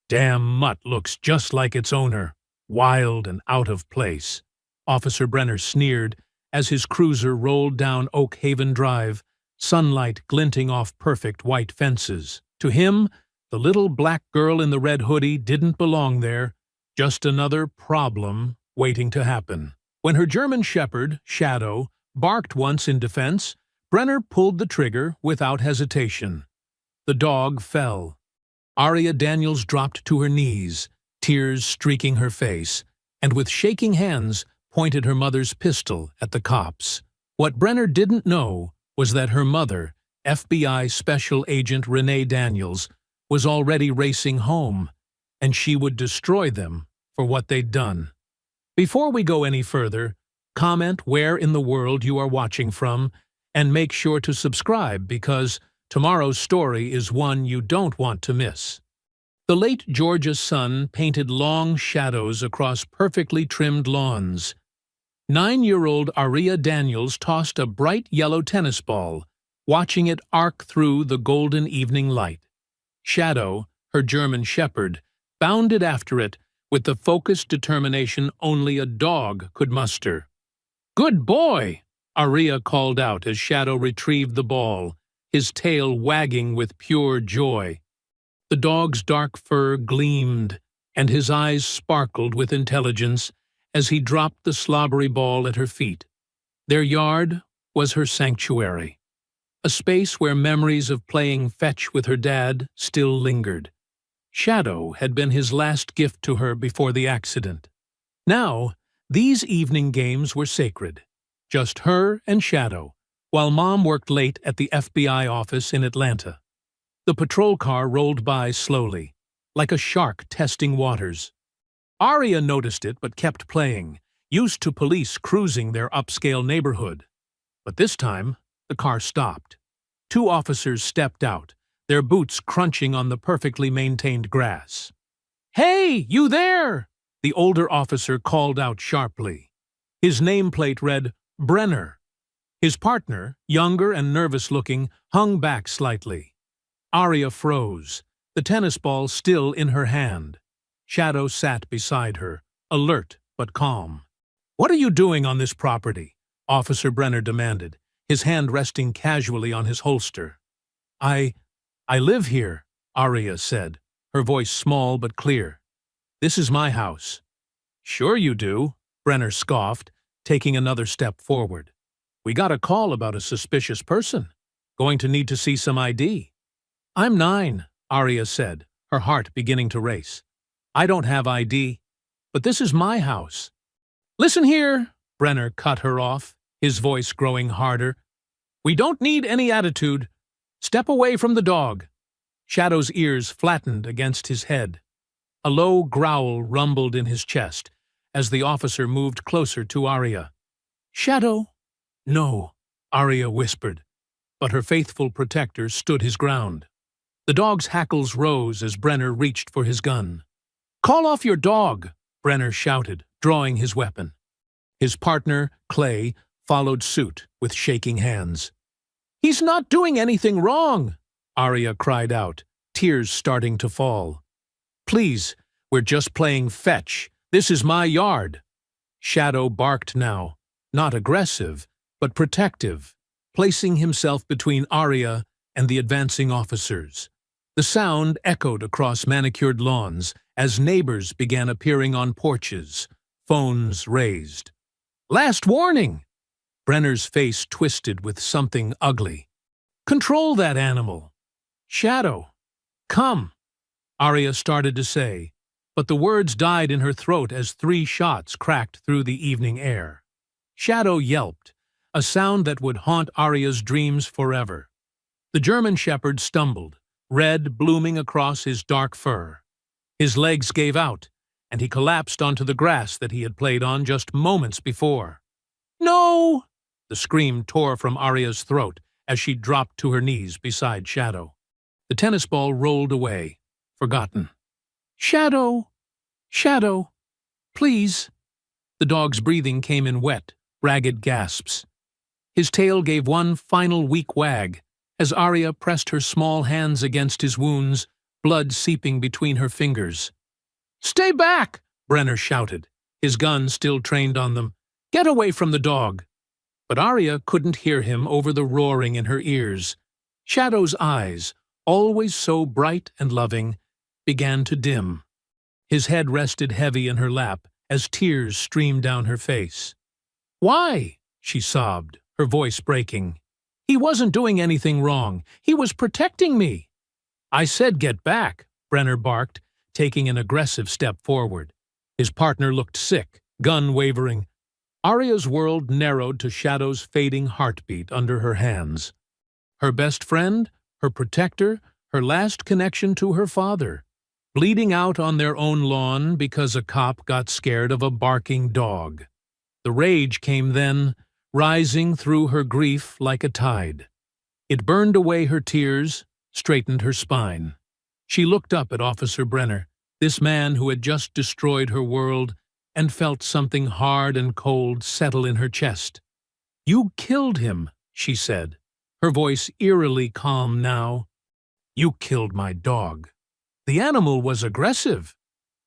Damn mutt looks just like its owner, wild and out of place. Officer Brenner sneered as his cruiser rolled down Oak Haven Drive, sunlight glinting off perfect white fences. To him, the little black girl in the red hoodie didn't belong there, just another problem waiting to happen. When her German shepherd, Shadow, barked once in defense, Brenner pulled the trigger without hesitation. The dog fell. Aria Daniels dropped to her knees, tears streaking her face, and with shaking hands pointed her mother's pistol at the cops. What Brenner didn't know was that her mother, FBI Special Agent Renee Daniels, was already racing home, and she would destroy them for what they'd done. Before we go any further, comment where in the world you are watching from, and make sure to subscribe because tomorrow's story is one you don't want to miss. The late Georgia's sun painted long shadows across perfectly trimmed lawns. 9-year-old Aria Daniels tossed a bright yellow tennis ball, watching it arc through the golden evening light. Shadow, her German shepherd, bounded after it with the focused determination only a dog could muster. "Good boy!" Aria called out as Shadow retrieved the ball, his tail wagging with pure joy. The dog's dark fur gleamed, and his eyes sparkled with intelligence as he dropped the slobbery ball at her feet. Their yard was her sanctuary, a space where memories of playing fetch with her dad still lingered. Shadow had been his last gift to her before the accident. Now, these evening games were sacred, just her and Shadow, while Mom worked late at the FBI office in Atlanta. The patrol car rolled by slowly, like a shark testing waters. Aria noticed it but kept playing, used to police cruising their upscale neighborhood. But this time, the car stopped. 2 officers stepped out, their boots crunching on the perfectly maintained grass. "Hey, you there!" the older officer called out sharply. His nameplate read Brenner. His partner, younger and nervous-looking, hung back slightly. Aria froze, the tennis ball still in her hand. Shadow sat beside her, alert but calm. "What are you doing on this property?" Officer Brenner demanded, his hand resting casually on his holster. I live here," Aria said, her voice small but clear. "This is my house." "Sure you do," Brenner scoffed, taking another step forward. "We got a call about a suspicious person. Going to need to see some ID." "I'm 9, Aria said, her heart beginning to race. "I don't have ID, but this is my house." "Listen here," Brenner cut her off, his voice growing harder. "We don't need any attitude. Step away from the dog." Shadow's ears flattened against his head. A low growl rumbled in his chest as the officer moved closer to Aria. "Shadow?" "No," Aria whispered, but her faithful protector stood his ground. The dog's hackles rose as Brenner reached for his gun. "Call off your dog," Brenner shouted, drawing his weapon. His partner, Clay, followed suit with shaking hands. "He's not doing anything wrong," Aria cried out, tears starting to fall. "Please, we're just playing fetch. This is my yard." Shadow barked now, not aggressive, but protective, placing himself between Aria and the advancing officers. The sound echoed across manicured lawns as neighbors began appearing on porches, phones raised. "Last warning!" Brenner's face twisted with something ugly. "Control that animal." "Shadow, come," Aria started to say, but the words died in her throat as 3 shots cracked through the evening air. Shadow yelped, a sound that would haunt Aria's dreams forever. The German shepherd stumbled, red blooming across his dark fur. His legs gave out, and he collapsed onto the grass that he had played on just moments before. "No!" The scream tore from Aria's throat as she dropped to her knees beside Shadow. The tennis ball rolled away, forgotten. "Shadow! Shadow! Please!" The dog's breathing came in wet, ragged gasps. His tail gave one final weak wag as Aria pressed her small hands against his wounds, blood seeping between her fingers. "Stay back!" Brenner shouted, his gun still trained on them. "Get away from the dog!" But Arya couldn't hear him over the roaring in her ears. Shadow's eyes, always so bright and loving, began to dim. His head rested heavy in her lap as tears streamed down her face. "Why?" she sobbed, her voice breaking. "He wasn't doing anything wrong. He was protecting me." "I said get back," Brenner barked, taking an aggressive step forward. His partner looked sick, gun wavering. Arya's world narrowed to Shadow's fading heartbeat under her hands. Her best friend, her protector, her last connection to her father, bleeding out on their own lawn because a cop got scared of a barking dog. The rage came then, rising through her grief like a tide. It burned away her tears, straightened her spine. She looked up at Officer Brenner, this man who had just destroyed her world, and felt something hard and cold settle in her chest. "You killed him," she said, her voice eerily calm now. "You killed my dog." "The animal was aggressive,"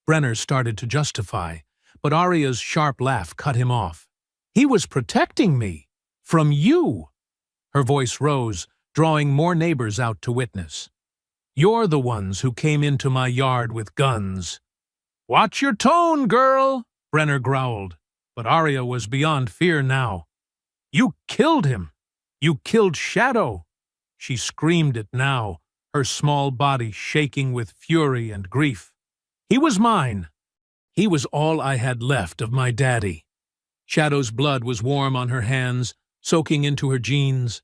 Brenner started to justify, but Arya's sharp laugh cut him off. "He was protecting me. From you." Her voice rose, drawing more neighbors out to witness. "You're the ones who came into my yard with guns." "Watch your tone, girl," Brenner growled, but Arya was beyond fear now. "You killed him. You killed Shadow." She screamed it now, her small body shaking with fury and grief. "He was mine. He was all I had left of my daddy." Shadow's blood was warm on her hands, soaking into her jeans.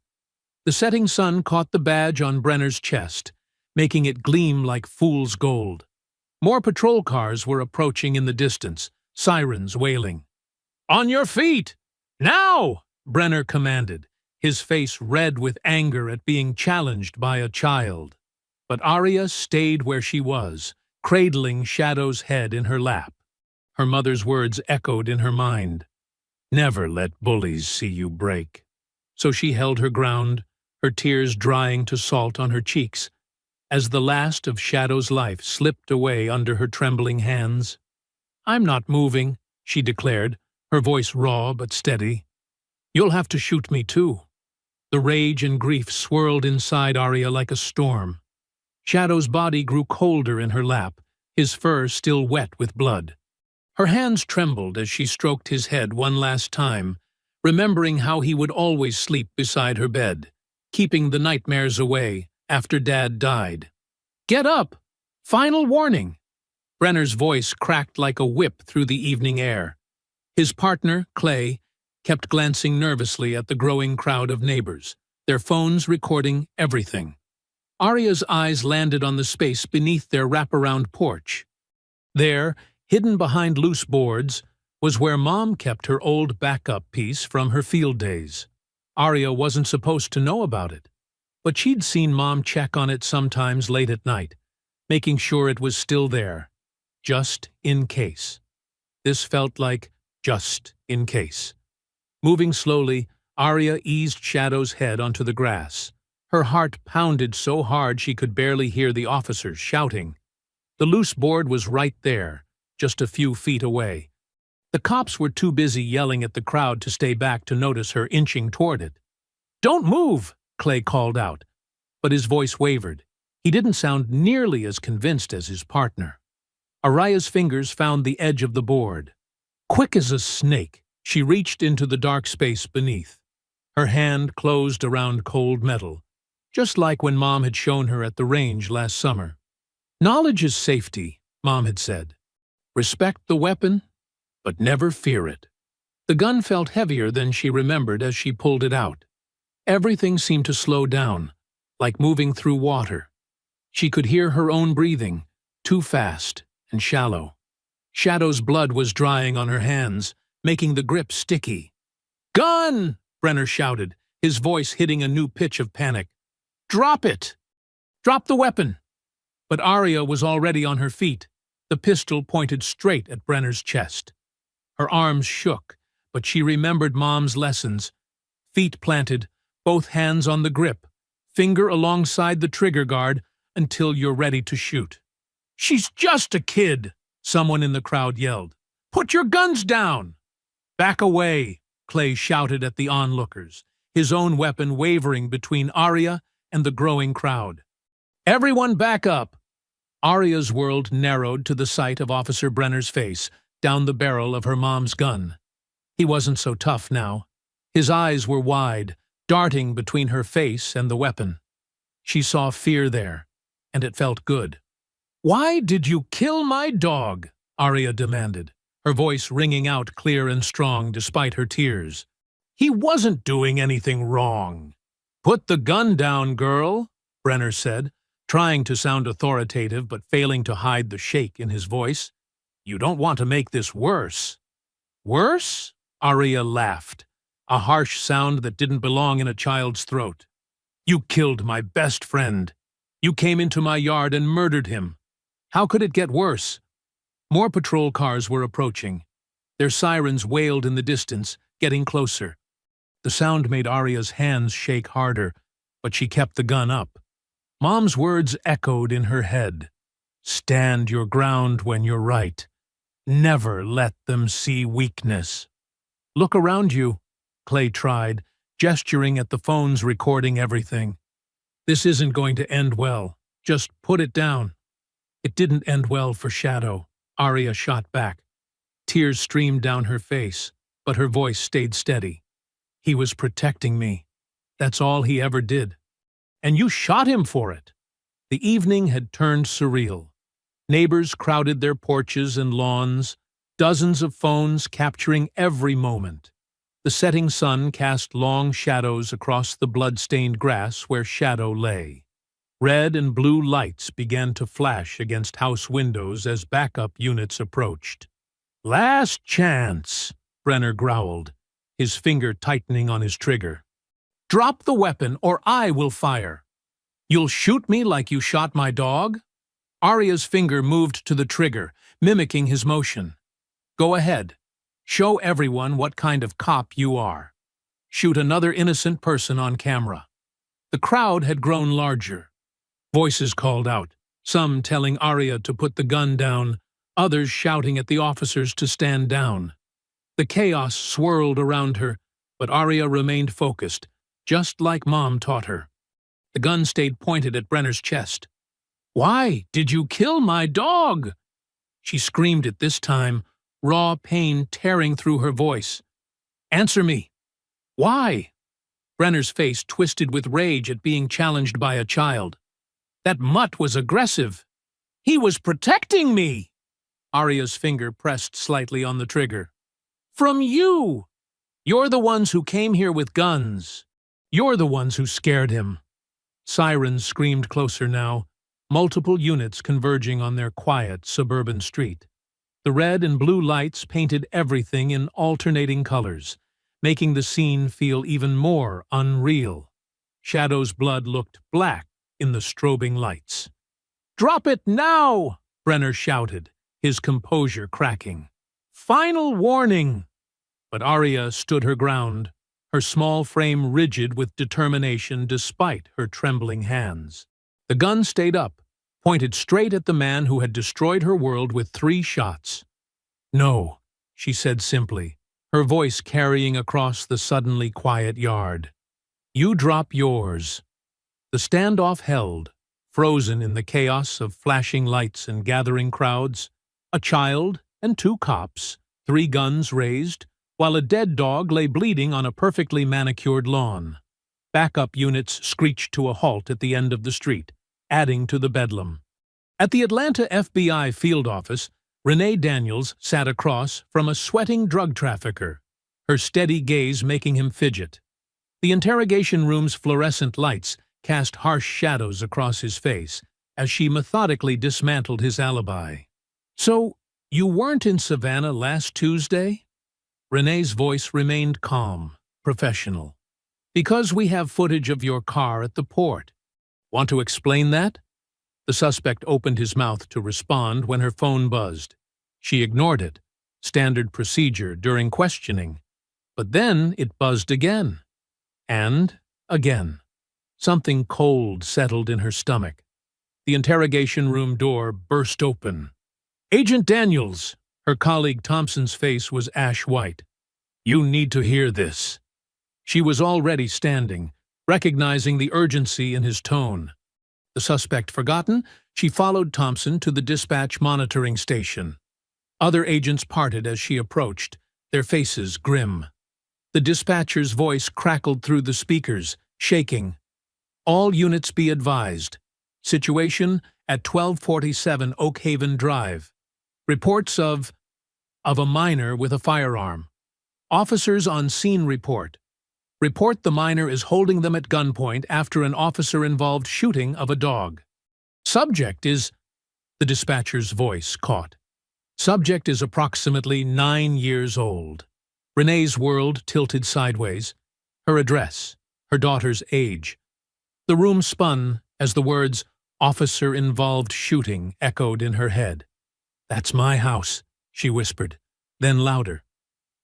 The setting sun caught the badge on Brenner's chest, making it gleam like fool's gold. More patrol cars were approaching in the distance, sirens wailing. "On your feet! Now!" Brenner commanded, his face red with anger at being challenged by a child. But Arya stayed where she was, cradling Shadow's head in her lap. Her mother's words echoed in her mind. "Never let bullies see you break." So she held her ground, her tears drying to salt on her cheeks, as the last of Shadow's life slipped away under her trembling hands. "I'm not moving," she declared, her voice raw but steady. "You'll have to shoot me too." The rage and grief swirled inside Arya like a storm. Shadow's body grew colder in her lap, his fur still wet with blood. Her hands trembled as she stroked his head one last time, remembering how he would always sleep beside her bed, keeping the nightmares away after Dad died. "Get up! Final warning!" Brenner's voice cracked like a whip through the evening air. His partner, Clay, kept glancing nervously at the growing crowd of neighbors, their phones recording everything. Arya's eyes landed on the space beneath their wraparound porch. There, hidden behind loose boards, was where Mom kept her old backup piece from her field days. Arya wasn't supposed to know about it, but she'd seen Mom check on it sometimes late at night, making sure it was still there, just in case. This felt like just in case. Moving slowly, Arya eased Shadow's head onto the grass. Her heart pounded so hard she could barely hear the officers shouting. The loose board was right there, just a few feet away. The cops were too busy yelling at the crowd to stay back to notice her inching toward it. "Don't move!" Clay called out, but his voice wavered. He didn't sound nearly as convinced as his partner. Arya's fingers found the edge of the board. Quick as a snake, she reached into the dark space beneath. Her hand closed around cold metal, just like when Mom had shown her at the range last summer. "Knowledge is safety," Mom had said. "Respect the weapon, but never fear it." The gun felt heavier than she remembered as she pulled it out. Everything seemed to slow down, like moving through water. She could hear her own breathing, too fast and shallow. Shadow's blood was drying on her hands, making the grip sticky. "Gun!" Brenner shouted, his voice hitting a new pitch of panic. "Drop it! Drop the weapon!" But Arya was already on her feet, the pistol pointed straight at Brenner's chest. Her arms shook, but she remembered Mom's lessons. Feet planted, both hands on the grip, finger alongside the trigger guard, until you're ready to shoot." "She's just a kid," someone in the crowd yelled. "Put your guns down!" "Back away," Clay shouted at the onlookers, his own weapon wavering between Arya and the growing crowd. "Everyone back up!" Arya's world narrowed to the sight of Officer Brenner's face down the barrel of her mom's gun. He wasn't so tough now. His eyes were wide, darting between her face and the weapon. She saw fear there, and it felt good. "Why did you kill my dog?" Arya demanded, her voice ringing out clear and strong despite her tears. "He wasn't doing anything wrong." "Put the gun down, girl," Brenner said, trying to sound authoritative but failing to hide the shake in his voice. "You don't want to make this worse." "Worse?" Arya laughed, a harsh sound that didn't belong in a child's throat. "You killed my best friend. You came into my yard and murdered him. How could it get worse?" More patrol cars were approaching. Their sirens wailed in the distance, getting closer. The sound made Arya's hands shake harder, but she kept the gun up. Mom's words echoed in her head. "Stand your ground when you're right. Never let them see weakness." "Look around you," Clay tried, gesturing at the phones recording everything. "This isn't going to end well. Just put it down." "It didn't end well for Shadow," Arya shot back. Tears streamed down her face, but her voice stayed steady. "He was protecting me. That's all he ever did. And you shot him for it." The evening had turned surreal. Neighbors crowded their porches and lawns, dozens of phones capturing every moment. The setting sun cast long shadows across the blood-stained grass where Shadow lay. Red and blue lights began to flash against house windows as backup units approached. "Last chance," Brenner growled, his finger tightening on his trigger. "Drop the weapon or I will fire." "You'll shoot me like you shot my dog?" Arya's finger moved to the trigger, mimicking his motion. "Go ahead. Show everyone what kind of cop you are. Shoot another innocent person on camera." The crowd had grown larger. Voices called out, some telling Arya to put the gun down, others shouting at the officers to stand down. The chaos swirled around her, but Arya remained focused, just like Mom taught her. The gun stayed pointed at Brenner's chest. "Why did you kill my dog?" She screamed it this time, raw pain tearing through her voice. "Answer me. Why?" Brenner's face twisted with rage at being challenged by a child. "That mutt was aggressive. He was protecting me." Arya's finger pressed slightly on the trigger. "From you. You're the ones who came here with guns. You're the ones who scared him." Sirens screamed closer now, multiple units converging on their quiet suburban street. The red and blue lights painted everything in alternating colors, making the scene feel even more unreal. Shadow's blood looked black in the strobing lights. "Drop it now!" Brenner shouted, his composure cracking. "Final warning!" But Arya stood her ground, her small frame rigid with determination despite her trembling hands. The gun stayed up, pointed straight at the man who had destroyed her world with 3 shots. "No," she said simply, her voice carrying across the suddenly quiet yard. "You drop yours." The standoff held, frozen in the chaos of flashing lights and gathering crowds. A child and 2 cops, 3 guns raised, while a dead dog lay bleeding on a perfectly manicured lawn. Backup units screeched to a halt at the end of the street, adding to the bedlam. At the Atlanta FBI field office, Renee Daniels sat across from a sweating drug trafficker, her steady gaze making him fidget. The interrogation room's fluorescent lights cast harsh shadows across his face as she methodically dismantled his alibi. "So, you weren't in Savannah last Tuesday?" Renee's voice remained calm, professional. "Because we have footage of your car at the port." "Want to explain that?" The suspect opened his mouth to respond when her phone buzzed. She ignored it, standard procedure during questioning. But then it buzzed again. And again. Something cold settled in her stomach. The interrogation room door burst open. "Agent Daniels!" Her colleague Thompson's face was ash-white. "You need to hear this." She was already standing, recognizing the urgency in his tone. The suspect forgotten, she followed Thompson to the dispatch monitoring station. Other agents parted as she approached, their faces grim. The dispatcher's voice crackled through the speakers, shaking. "All units be advised. Situation at 1247 Oak Haven Drive. Reports of a minor with a firearm. Officers on scene report. Report the minor is holding them at gunpoint after an officer-involved shooting of a dog. Subject is—" The dispatcher's voice caught. "Subject is approximately 9 years old." Renee's world tilted sideways. Her address, her daughter's age. The room spun as the words "officer-involved shooting" echoed in her head. "That's my house," she whispered, then louder.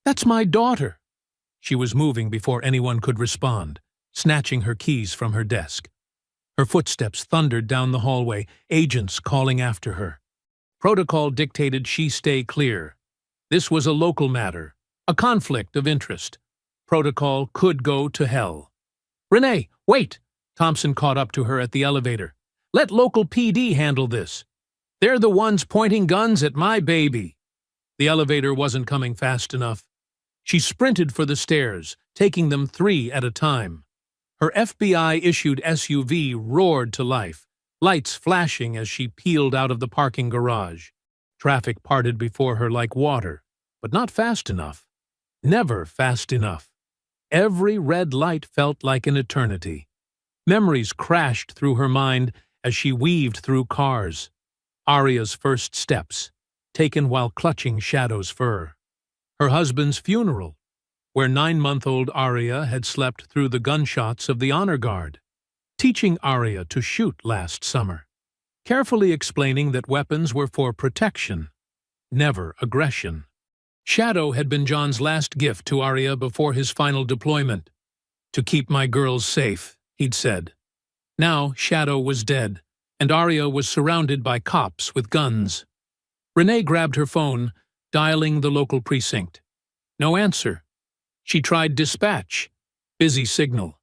"That's my daughter." She was moving before anyone could respond, snatching her keys from her desk. Her footsteps thundered down the hallway, agents calling after her. Protocol dictated she stay clear. This was a local matter, a conflict of interest. Protocol could go to hell. "Renee, wait!" Thompson caught up to her at the elevator. "Let local PD handle this. They're the ones pointing guns at my baby." The elevator wasn't coming fast enough. She sprinted for the stairs, taking them 3 at a time. Her FBI-issued SUV roared to life, lights flashing as she peeled out of the parking garage. Traffic parted before her like water, but not fast enough. Never fast enough. Every red light felt like an eternity. Memories crashed through her mind as she weaved through cars. Aria's first steps, taken while clutching Shadow's fur. Her husband's funeral, where 9-month-old Aria had slept through the gunshots of the honor guard. Teaching Aria to shoot last summer. Carefully explaining that weapons were for protection, never aggression. Shadow had been John's last gift to Aria before his final deployment. "To keep my girls safe," he'd said. Now Shadow was dead, and Aria was surrounded by cops with guns. Renee grabbed her phone, dialing the local precinct. No answer. She tried dispatch. Busy signal.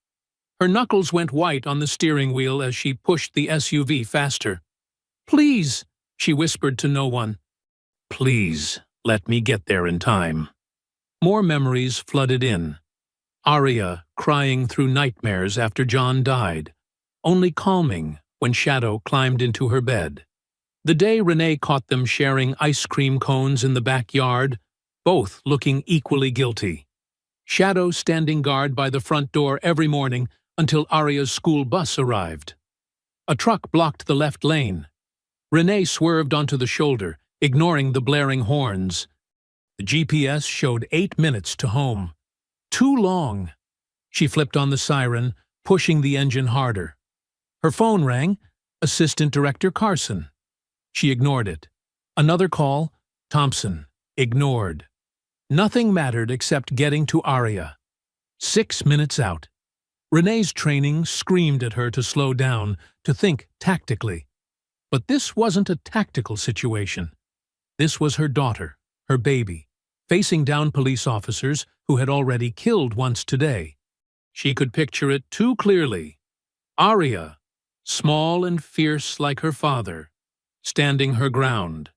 Her knuckles went white on the steering wheel as she pushed the SUV faster. "Please," she whispered to no one. "Please, let me get there in time." More memories flooded in. Aria crying through nightmares after John died, only calming when Shadow climbed into her bed. The day Renee caught them sharing ice cream cones in the backyard, both looking equally guilty. Shadow standing guard by the front door every morning until Aria's school bus arrived. A truck blocked the left lane. Renee swerved onto the shoulder, ignoring the blaring horns. The GPS showed 8 minutes to home. Too long. She flipped on the siren, pushing the engine harder. Her phone rang. Assistant Director Carson. She ignored it. Another call. Thompson. Ignored. Nothing mattered except getting to Aria. 6 minutes out. Renee's training screamed at her to slow down, to think tactically. But this wasn't a tactical situation. This was her daughter, her baby, facing down police officers who had already killed once today. She could picture it too clearly. Aria, small and fierce like her father, standing her ground.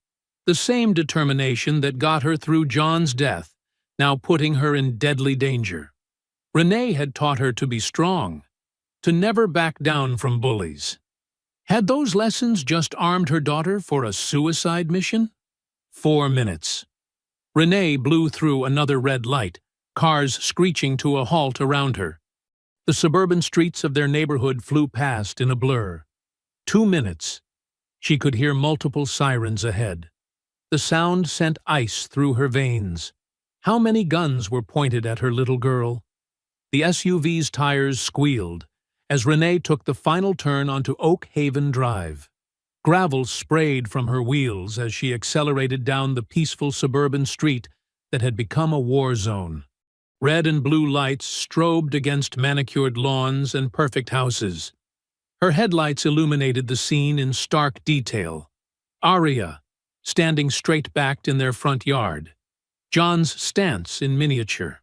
The same determination that got her through John's death, now putting her in deadly danger. Renee had taught her to be strong, to never back down from bullies. Had those lessons just armed her daughter for a suicide mission? 4 minutes. Renee blew through another red light, cars screeching to a halt around her. The suburban streets of their neighborhood flew past in a blur. 2 minutes. She could hear multiple sirens ahead. The sound sent ice through her veins. How many guns were pointed at her little girl? The SUV's tires squealed as Renee took the final turn onto Oak Haven Drive. Gravel sprayed from her wheels as she accelerated down the peaceful suburban street that had become a war zone. Red and blue lights strobed against manicured lawns and perfect houses. Her headlights illuminated the scene in stark detail. Aria, standing straight-backed in their front yard. John's stance in miniature.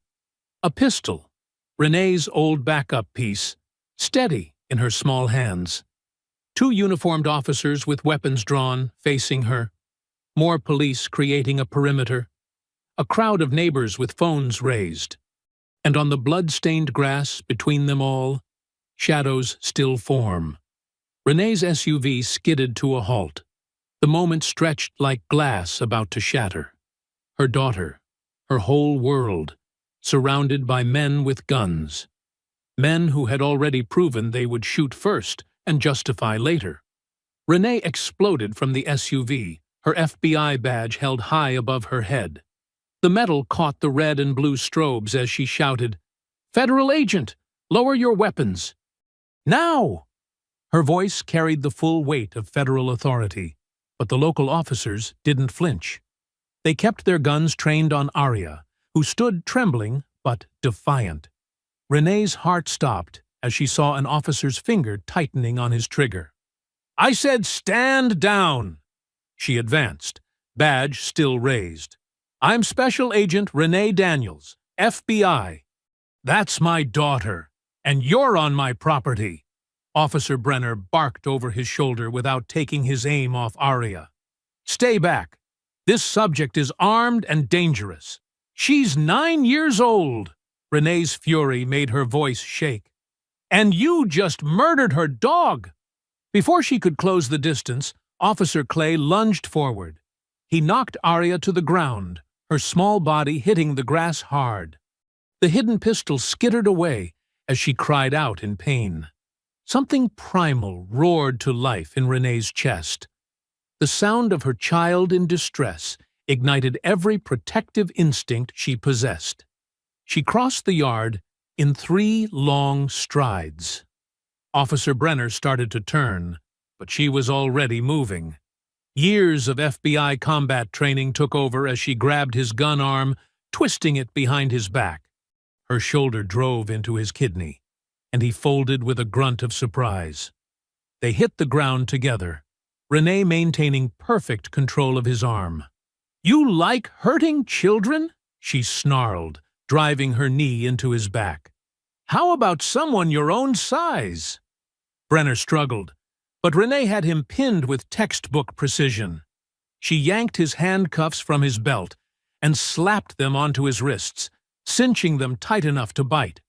A pistol, Renee's old backup piece, steady in her small hands. Two uniformed officers with weapons drawn, facing her. More police creating a perimeter. A crowd of neighbors with phones raised. And on the blood-stained grass between them all, shadows still form. Renee's SUV skidded to a halt. The moment stretched like glass about to shatter. Her daughter, her whole world, surrounded by men with guns. Men who had already proven they would shoot first and justify later. Renee exploded from the SUV, her FBI badge held high above her head. The metal caught the red and blue strobes as she shouted, "Federal agent, lower your weapons!" "Now!" Her voice carried the full weight of federal authority, but the local officers didn't flinch. They kept their guns trained on Aria, who stood trembling but defiant. Renee's heart stopped as she saw an officer's finger tightening on his trigger. "I said stand down!" She advanced, badge still raised. "I'm Special Agent Renee Daniels, FBI. That's my daughter, and you're on my property." Officer Brenner barked over his shoulder without taking his aim off Aria. "Stay back. This subject is armed and dangerous. She's 9 years old." Renee's fury made her voice shake. "And you just murdered her dog!" Before she could close the distance, Officer Clay lunged forward. He knocked Aria to the ground, her small body hitting the grass hard. The hidden pistol skittered away as she cried out in pain. Something primal roared to life in Renee's chest. The sound of her child in distress ignited every protective instinct she possessed. She crossed the yard in 3 long strides. Officer Brenner started to turn, but she was already moving. Years of FBI combat training took over as she grabbed his gun arm, twisting it behind his back. Her shoulder drove into his kidney, and he folded with a grunt of surprise. They hit the ground together, Renee maintaining perfect control of his arm. "You like hurting children?" she snarled, driving her knee into his back. "How about someone your own size?" Brenner struggled, but Renee had him pinned with textbook precision. She yanked his handcuffs from his belt and slapped them onto his wrists, cinching them tight enough to bite.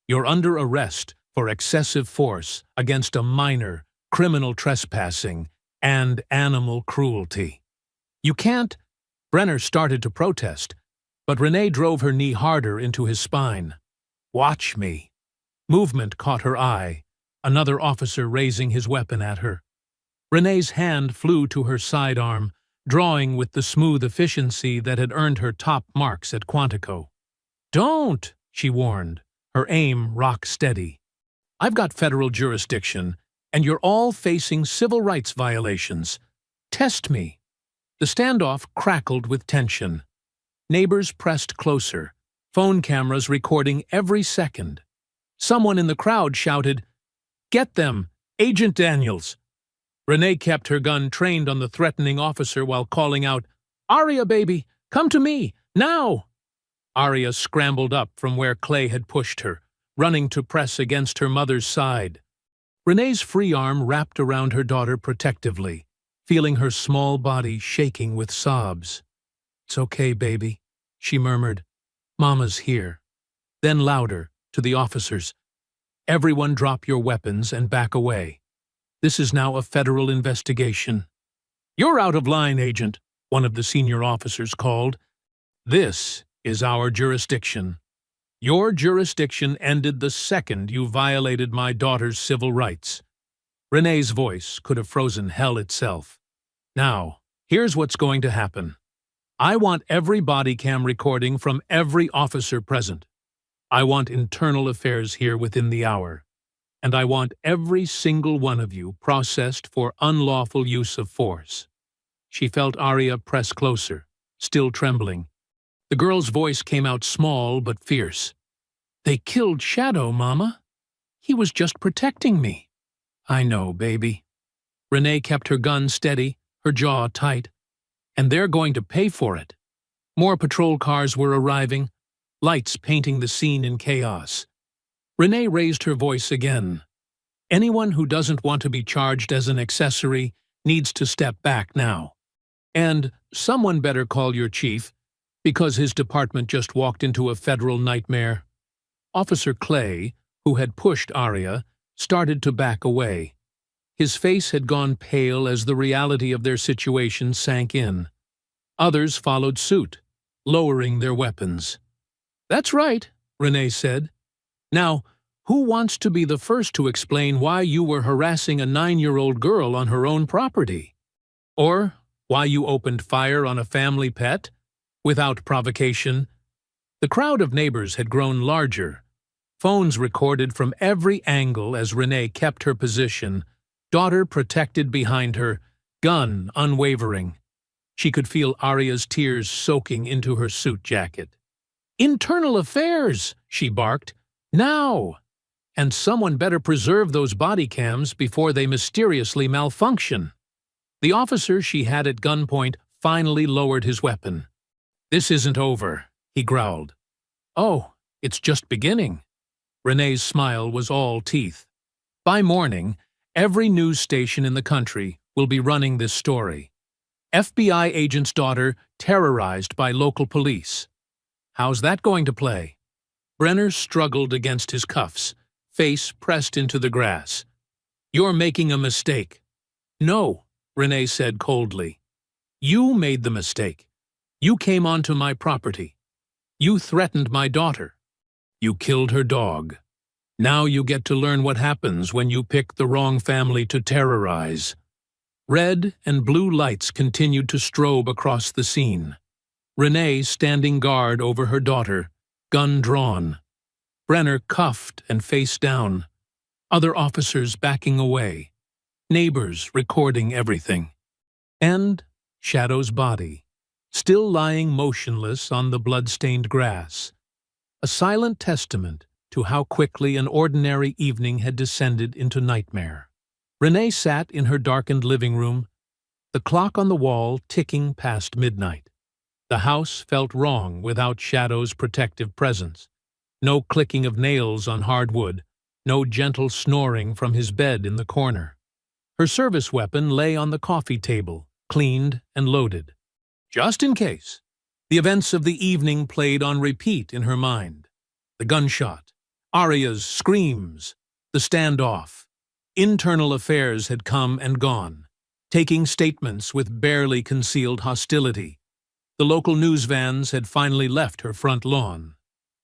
"You're under arrest for excessive force against a minor, criminal trespassing, and animal cruelty." "You can't—" Brenner started to protest, but Renee drove her knee harder into his spine. "Watch me." Movement caught her eye, another officer raising his weapon at her. Renee's hand flew to her sidearm, drawing with the smooth efficiency that had earned her top marks at Quantico. "Don't," she warned, her aim rock steady. "I've got federal jurisdiction, and you're all facing civil rights violations. Test me." The standoff crackled with tension. Neighbors pressed closer, phone cameras recording every second. Someone in the crowd shouted, "Get them! Agent Daniels!" Renee kept her gun trained on the threatening officer while calling out, "Aria, baby! Come to me! Now!" Aria scrambled up from where Clay had pushed her, running to press against her mother's side. Renee's free arm wrapped around her daughter protectively, feeling her small body shaking with sobs. "It's okay, baby," she murmured. "Mama's here." Then louder, to the officers, "Everyone drop your weapons and back away. This is now a federal investigation." "You're out of line, Agent," one of the senior officers called. "This is our jurisdiction. Your jurisdiction ended the second you violated my daughter's civil rights." Renee's voice could have frozen hell itself. "Now, here's what's going to happen. I want every body cam recording from every officer present. I want internal affairs here within the hour. And I want every single one of you processed for unlawful use of force." She felt Aria press closer, still trembling. The girl's voice came out small but fierce. "They killed Shadow, Mama. He was just protecting me." I know, baby. Renee kept her gun steady, her jaw tight. And they're going to pay for it. More patrol cars were arriving, lights painting the scene in chaos. Renee raised her voice again. Anyone who doesn't want to be charged as an accessory needs to step back now. And someone better call your chief, because his department just walked into a federal nightmare. Officer Clay, who had pushed Aria, started to back away. His face had gone pale as the reality of their situation sank in. Others followed suit, lowering their weapons. "That's right," Renee said. "Now, who wants to be the first to explain why you were harassing a 9-year-old girl on her own property? Or why you opened fire on a family pet? Without provocation?" The crowd of neighbors had grown larger. Phones recorded from every angle as Renee kept her position, daughter protected behind her, gun unwavering. She could feel Aria's tears soaking into her suit jacket. "Internal affairs," she barked. "Now! And someone better preserve those body cams before they mysteriously malfunction." The officer she had at gunpoint finally lowered his weapon. "This isn't over," he growled. "Oh, it's just beginning." Renee's smile was all teeth. By morning, every news station in the country will be running this story. FBI agent's daughter terrorized by local police. How's that going to play? Brenner struggled against his cuffs, face pressed into the grass. "You're making a mistake." "No," Renee said coldly. "You made the mistake. You came onto my property. You threatened my daughter. You killed her dog. Now you get to learn what happens when you pick the wrong family to terrorize." Red and blue lights continued to strobe across the scene. Renee standing guard over her daughter, gun drawn. Brenner cuffed and face down. Other officers backing away. Neighbors recording everything. And Shadow's body, still lying motionless on the blood-stained grass. A silent testament to how quickly an ordinary evening had descended into nightmare. Renee sat in her darkened living room, the clock on the wall ticking past midnight. The house felt wrong without Shadow's protective presence. No clicking of nails on hardwood, no gentle snoring from his bed in the corner. Her service weapon lay on the coffee table, cleaned and loaded. Just in case. The events of the evening played on repeat in her mind. The gunshot, Aria's screams, the standoff. Internal affairs had come and gone, taking statements with barely concealed hostility. The local news vans had finally left her front lawn.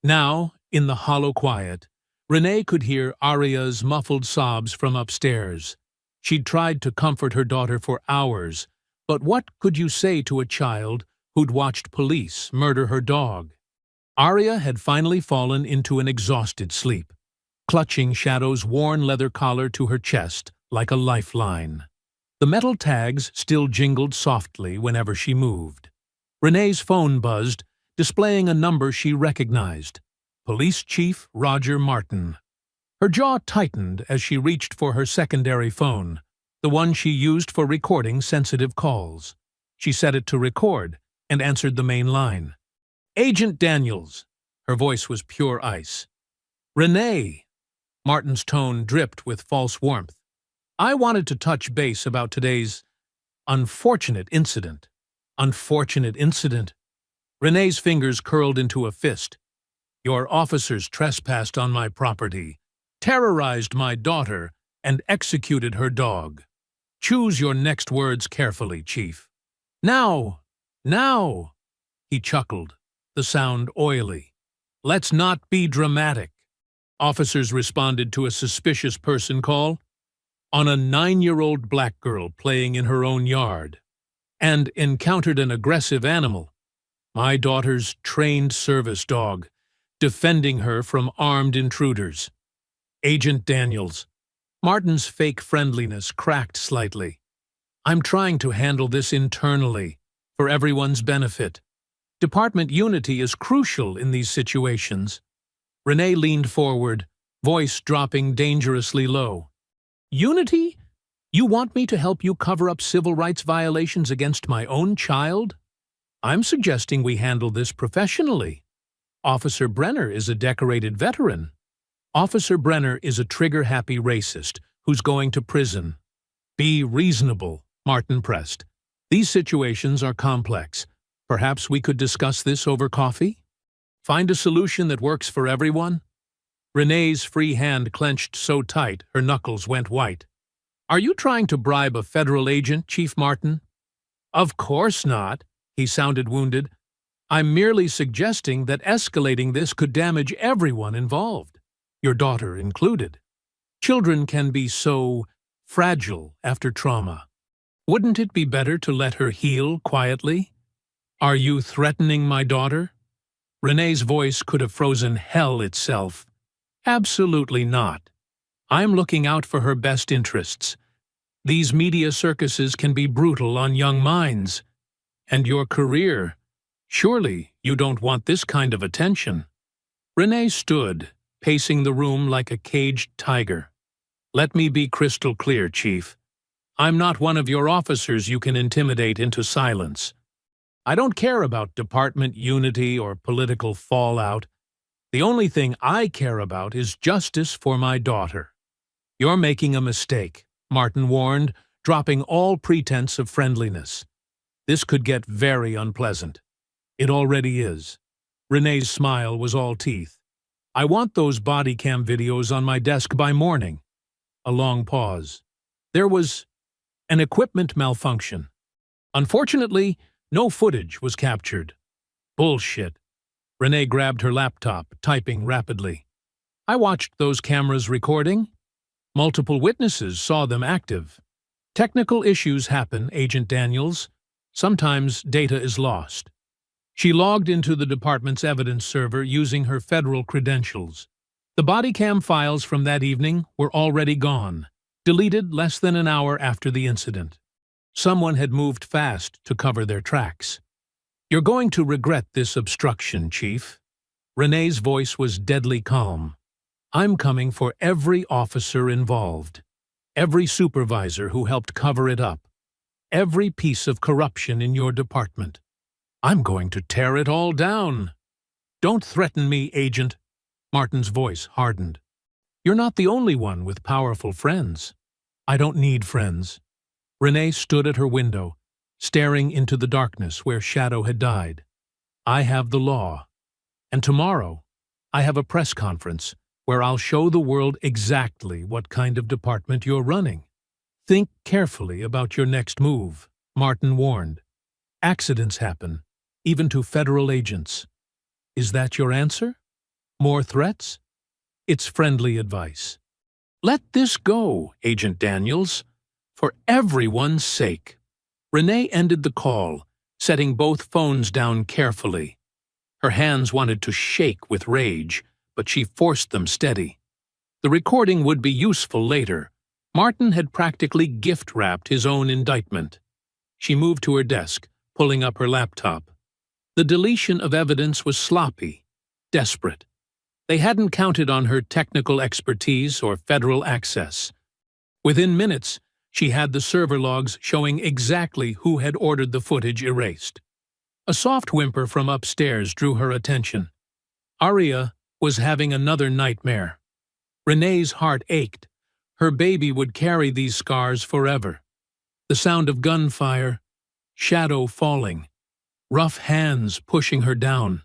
Now, in the hollow quiet, Renee could hear Aria's muffled sobs from upstairs. She'd tried to comfort her daughter for hours, but what could you say to a child who'd watched police murder her dog? Aria had finally fallen into an exhausted sleep, clutching Shadow's worn leather collar to her chest like a lifeline. The metal tags still jingled softly whenever she moved. Renee's phone buzzed, displaying a number she recognized. Police Chief Roger Martin. Her jaw tightened as she reached for her secondary phone, the one she used for recording sensitive calls. She set it to record and answered the main line. "Agent Daniels." Her voice was pure ice. "Renee." Martin's tone dripped with false warmth. "I wanted to touch base about today's unfortunate incident." "Unfortunate incident?" Renee's fingers curled into a fist. "Your officers trespassed on my property, terrorized my daughter, and executed her dog. Choose your next words carefully, Chief." "Now! Now!" He chuckled, the sound oily. "Let's not be dramatic." Officers responded to a suspicious person call on a 9-year-old black girl playing in her own yard, and encountered an aggressive animal, my daughter's trained service dog, defending her from armed intruders. "Agent Daniels." Martin's fake friendliness cracked slightly. "I'm trying to handle this internally, for everyone's benefit. Department unity is crucial in these situations." Renee leaned forward, voice dropping dangerously low. Unity? You want me to help you cover up civil rights violations against my own child? I'm suggesting we handle this professionally. Officer Brenner is a decorated veteran. Officer Brenner is a trigger-happy racist who's going to prison. Be reasonable, Martin pressed. These situations are complex. Perhaps we could discuss this over coffee? Find a solution that works for everyone? Renee's free hand clenched so tight her knuckles went white. Are you trying to bribe a federal agent, Chief Martin? Of course not, he sounded wounded. I'm merely suggesting that escalating this could damage everyone involved, your daughter included. Children can be so fragile after trauma. Wouldn't it be better to let her heal quietly? Are you threatening my daughter? Renee's voice could have frozen hell itself. Absolutely not. I'm looking out for her best interests. These media circuses can be brutal on young minds. And your career. Surely you don't want this kind of attention. Renee stood, pacing the room like a caged tiger. Let me be crystal clear, Chief. I'm not one of your officers you can intimidate into silence. I don't care about department unity or political fallout. The only thing I care about is justice for my daughter. You're making a mistake, Martin warned, dropping all pretense of friendliness. This could get very unpleasant. It already is. Renee's smile was all teeth. I want those body cam videos on my desk by morning. A long pause. There was an equipment malfunction. Unfortunately, no footage was captured. Bullshit. Renee grabbed her laptop, typing rapidly. I watched those cameras recording. Multiple witnesses saw them active. Technical issues happen, Agent Daniels. Sometimes data is lost. She logged into the department's evidence server using her federal credentials. The body cam files from that evening were already gone, deleted less than an hour after the incident. Someone had moved fast to cover their tracks. You're going to regret this obstruction, Chief. Renee's voice was deadly calm. I'm coming for every officer involved, every supervisor who helped cover it up, every piece of corruption in your department. I'm going to tear it all down. Don't threaten me, Agent. Martin's voice hardened. You're not the only one with powerful friends. I don't need friends. Renee stood at her window, staring into the darkness where Shadow had died. I have the law. And tomorrow, I have a press conference where I'll show the world exactly what kind of department you're running. Think carefully about your next move, Martin warned. Accidents happen, even to federal agents. Is that your answer? More threats? It's friendly advice. Let this go, Agent Daniels, for everyone's sake. Renee ended the call, setting both phones down carefully. Her hands wanted to shake with rage, but she forced them steady. The recording would be useful later. Martin had practically gift-wrapped his own indictment. She moved to her desk, pulling up her laptop. The deletion of evidence was sloppy, desperate. They hadn't counted on her technical expertise or federal access. Within minutes, she had the server logs showing exactly who had ordered the footage erased. A soft whimper from upstairs drew her attention. Aria was having another nightmare. Renee's heart ached. Her baby would carry these scars forever. The sound of gunfire, shadow falling, rough hands pushing her down.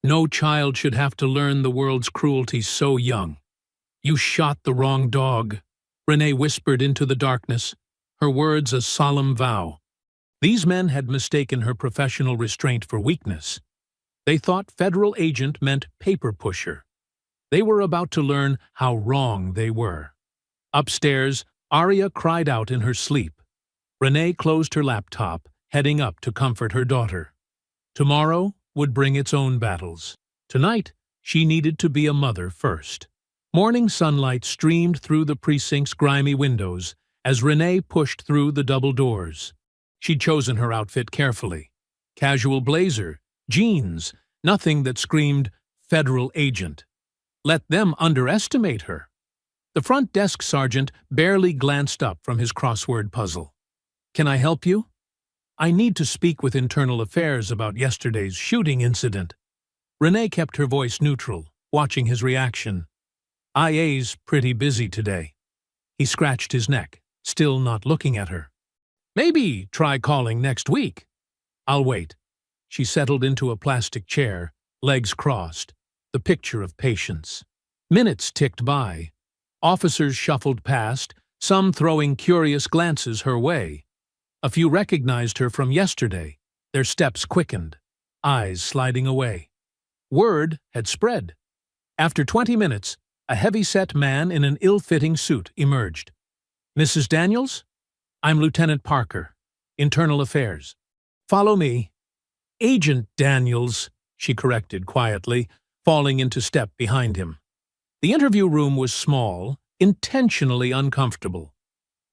No child should have to learn the world's cruelty so young. You shot the wrong dog, Renee whispered into the darkness, her words a solemn vow. These men had mistaken her professional restraint for weakness. They thought federal agent meant paper pusher. They were about to learn how wrong they were. Upstairs, Aria cried out in her sleep. Renee closed her laptop, heading up to comfort her daughter. Tomorrow would bring its own battles. Tonight, she needed to be a mother first. Morning sunlight streamed through the precinct's grimy windows as Renee pushed through the double doors. She'd chosen her outfit carefully. Casual blazer, jeans, nothing that screamed federal agent. Let them underestimate her. The front desk sergeant barely glanced up from his crossword puzzle. "Can I help you?" "I need to speak with Internal Affairs about yesterday's shooting incident." Renee kept her voice neutral, watching his reaction. "IA's pretty busy today." He scratched his neck, still not looking at her. "Maybe try calling next week." "I'll wait." She settled into a plastic chair, legs crossed, the picture of patience. Minutes ticked by. Officers shuffled past, some throwing curious glances her way. A few recognized her from yesterday, their steps quickened, eyes sliding away. Word had spread. After 20 minutes, a heavy-set man in an ill-fitting suit emerged. "Mrs. Daniels? I'm Lieutenant Parker, Internal Affairs. Follow me." "Agent Daniels," she corrected quietly, falling into step behind him. The interview room was small, intentionally uncomfortable.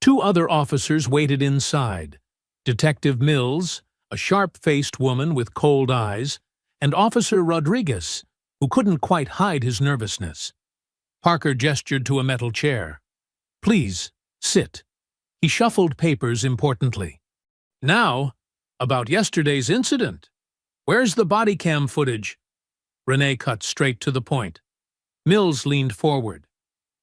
2 other officers waited inside. Detective Mills, a sharp-faced woman with cold eyes, and Officer Rodriguez, who couldn't quite hide his nervousness. Parker gestured to a metal chair. "Please, sit." He shuffled papers importantly. "Now, about yesterday's incident. Where's the body cam footage?" Renee cut straight to the point. Mills leaned forward.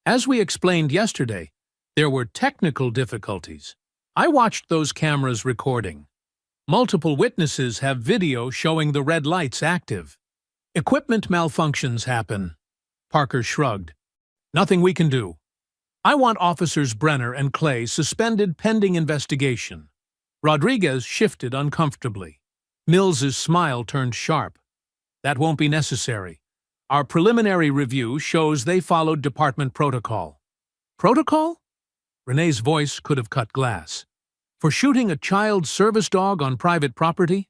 "As we explained yesterday, there were technical difficulties. I watched those cameras recording. Multiple witnesses have video showing the red lights active. Equipment malfunctions happen." Parker shrugged. "Nothing we can do. I want Officers Brenner and Clay suspended pending investigation." Rodriguez shifted uncomfortably. Mills's smile turned sharp. "That won't be necessary. Our preliminary review shows they followed department protocol." "Protocol?" Renee's voice could have cut glass. "For shooting a child service dog on private property?"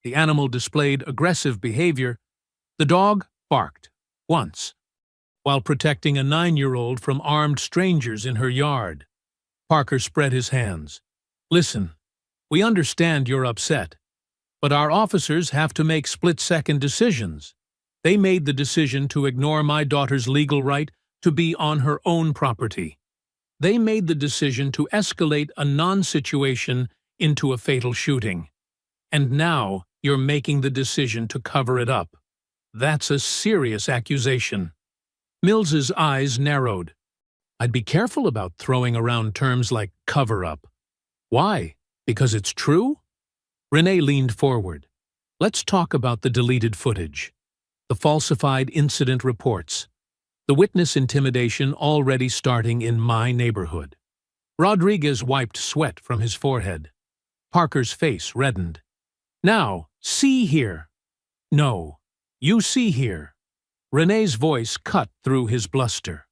The animal displayed aggressive behavior. The dog barked, once, while protecting a 9-year-old from armed strangers in her yard. Parker spread his hands. "Listen, we understand you're upset, but our officers have to make split-second decisions. They made the decision to ignore my daughter's legal right to be on her own property. They made the decision to escalate a non-situation into a fatal shooting. And now you're making the decision to cover it up. That's a serious accusation." Mills's eyes narrowed. "I'd be careful about throwing around terms like cover-up." "Why? Because it's true?" Renee leaned forward. "Let's talk about the deleted footage. The falsified incident reports. The witness intimidation already starting in my neighborhood." Rodriguez wiped sweat from his forehead. Parker's face reddened. "Now, see here." "No, you see here." Renee's voice cut through his bluster.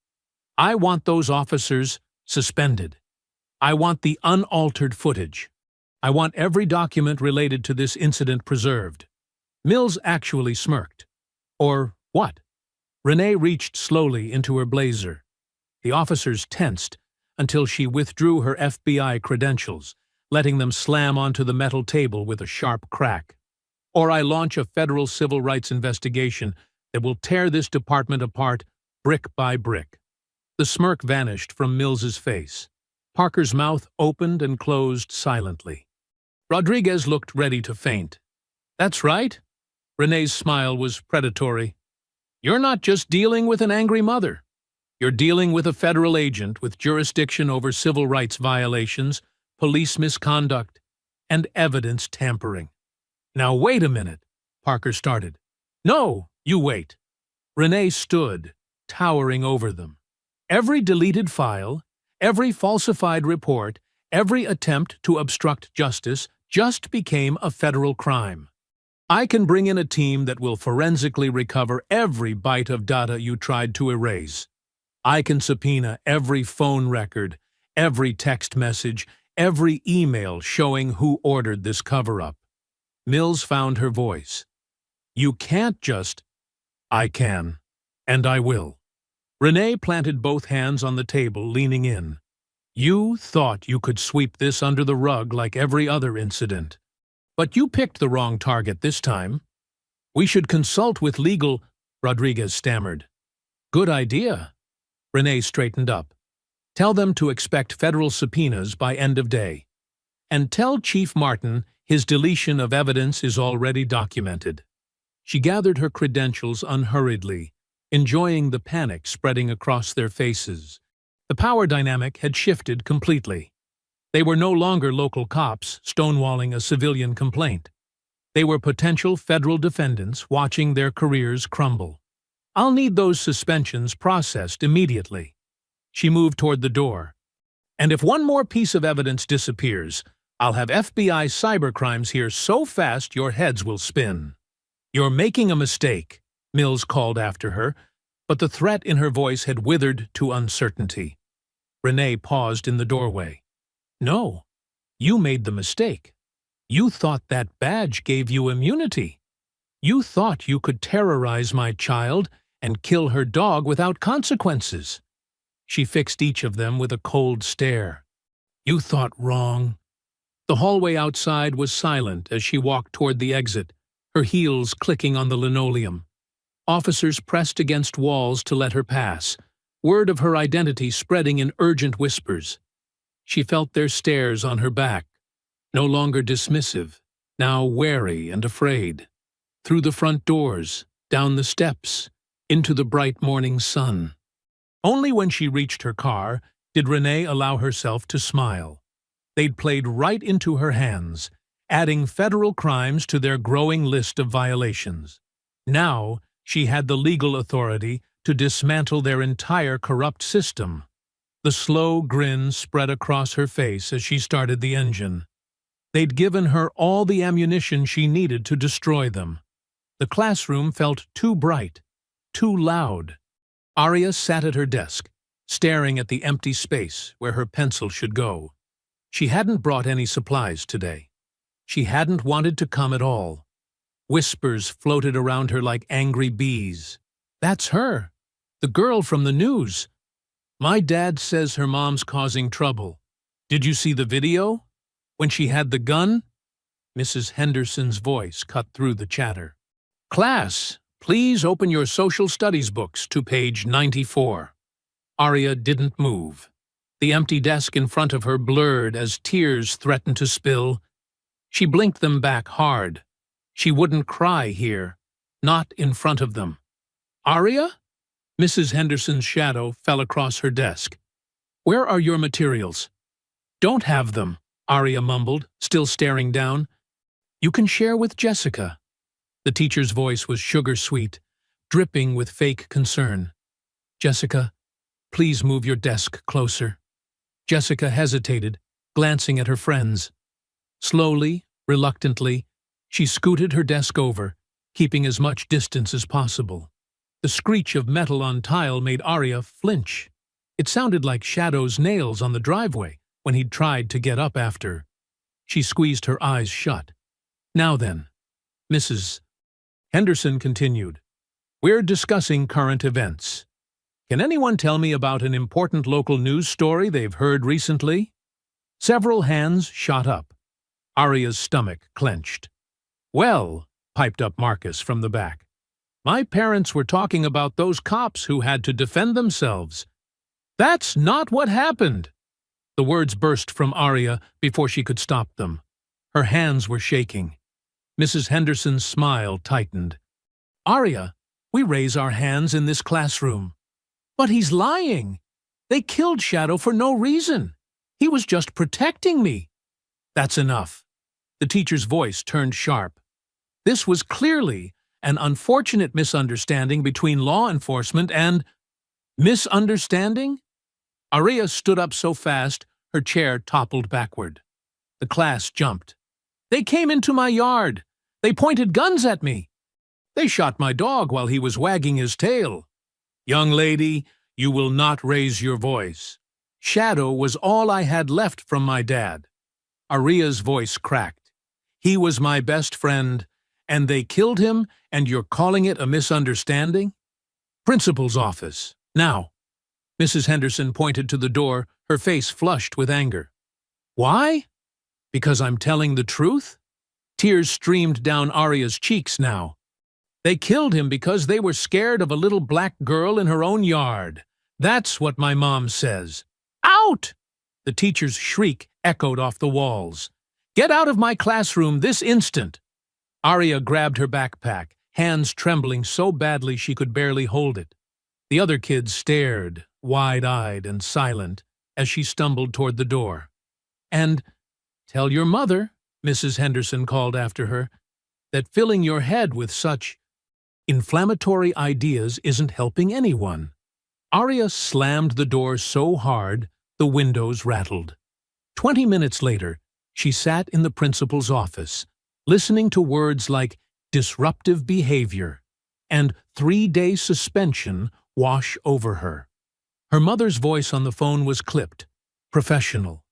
"I want those officers suspended. I want the unaltered footage. I want every document related to this incident preserved." Mills actually smirked. "Or what?" Renee reached slowly into her blazer. The officers tensed until she withdrew her FBI credentials, letting them slam onto the metal table with a sharp crack. "Or I launch a federal civil rights investigation that will tear this department apart brick by brick." The smirk vanished from Mills's face. Parker's mouth opened and closed silently. Rodriguez looked ready to faint. "That's right." Renee's smile was predatory. "You're not just dealing with an angry mother. You're dealing with a federal agent with jurisdiction over civil rights violations, police misconduct, and evidence tampering." "Now wait a minute," Parker started. "No, you wait." Renee stood, towering over them. Every deleted file, every falsified report, every attempt to obstruct justice just became a federal crime. I can bring in a team that will forensically recover every byte of data you tried to erase. I can subpoena every phone record, every text message, every email showing who ordered this cover-up. Mills found her voice. "You can't just—" "I can, and I will." Renee planted both hands on the table, leaning in. "You thought you could sweep this under the rug like every other incident. But you picked the wrong target this time. We should consult with legal—" Rodriguez stammered. "Good idea." Renee straightened up. Tell them to expect federal subpoenas by end of day. And tell Chief Martin his deletion of evidence is already documented. She gathered her credentials unhurriedly, enjoying the panic spreading across their faces. The power dynamic had shifted completely. They were no longer local cops stonewalling a civilian complaint. They were potential federal defendants watching their careers crumble. I'll need those suspensions processed immediately. She moved toward the door. And if one more piece of evidence disappears, I'll have FBI cybercrimes here so fast your heads will spin. You're making a mistake, Mills called after her, but the threat in her voice had withered to uncertainty. Renee paused in the doorway. No, you made the mistake. You thought that badge gave you immunity. You thought you could terrorize my child and kill her dog without consequences. She fixed each of them with a cold stare. You thought wrong. The hallway outside was silent as she walked toward the exit, her heels clicking on the linoleum. Officers pressed against walls to let her pass, word of her identity spreading in urgent whispers. She felt their stares on her back, no longer dismissive, now wary and afraid. Through the front doors, down the steps, into the bright morning sun. Only when she reached her car did Renee allow herself to smile. They'd played right into her hands, adding federal crimes to their growing list of violations. Now, she had the legal authority to dismantle their entire corrupt system. The slow grin spread across her face as she started the engine. They'd given her all the ammunition she needed to destroy them. The classroom felt too bright, too loud. Aria sat at her desk, staring at the empty space where her pencil should go. She hadn't brought any supplies today. She hadn't wanted to come at all. Whispers floated around her like angry bees. That's her, the girl from the news. My dad says her mom's causing trouble. Did you see the video? When she had the gun? Mrs. Henderson's voice cut through the chatter. Class, please open your social studies books to page 94. Aria didn't move. The empty desk in front of her blurred as tears threatened to spill. She blinked them back hard. She wouldn't cry here, not in front of them. Aria? Mrs. Henderson's shadow fell across her desk. Where are your materials? Don't have them, Aria mumbled, still staring down. You can share with Jessica. The teacher's voice was sugar-sweet, dripping with fake concern. Jessica, please move your desk closer. Jessica hesitated, glancing at her friends. Slowly, reluctantly, she scooted her desk over, keeping as much distance as possible. The screech of metal on tile made Aria flinch. It sounded like Shadow's nails on the driveway when he'd tried to get up after. She squeezed her eyes shut. Now then, Mrs. Henderson continued, we're discussing current events. Can anyone tell me about an important local news story they've heard recently? Several hands shot up. Aria's stomach clenched. Well, piped up Marcus from the back. My parents were talking about those cops who had to defend themselves. That's not what happened. The words burst from Aria before she could stop them. Her hands were shaking. Mrs. Henderson's smile tightened. Aria, we raise our hands in this classroom. But he's lying. They killed Shadow for no reason. He was just protecting me. That's enough. The teacher's voice turned sharp. This was clearly an unfortunate misunderstanding between law enforcement and… Misunderstanding? Aria stood up so fast, her chair toppled backward. The class jumped. They came into my yard. They pointed guns at me. They shot my dog while he was wagging his tail. Young lady, you will not raise your voice. Shadow was all I had left from my dad. Aria's voice cracked. He was my best friend, and they killed him, and you're calling it a misunderstanding? Principal's office. Now. Mrs. Henderson pointed to the door, her face flushed with anger. Why? Because I'm telling the truth? Tears streamed down Aria's cheeks now. They killed him because they were scared of a little black girl in her own yard. That's what my mom says. Out! The teacher's shriek echoed off the walls. Get out of my classroom this instant! Arya grabbed her backpack, hands trembling so badly she could barely hold it. The other kids stared, wide-eyed and silent, as she stumbled toward the door. And, tell your mother, Mrs. Henderson called after her, that filling your head with such inflammatory ideas isn't helping anyone. Arya slammed the door so hard the windows rattled. 20 minutes later, she sat in the principal's office, listening to words like disruptive behavior and 3-day suspension wash over her. Her mother's voice on the phone was clipped, professional,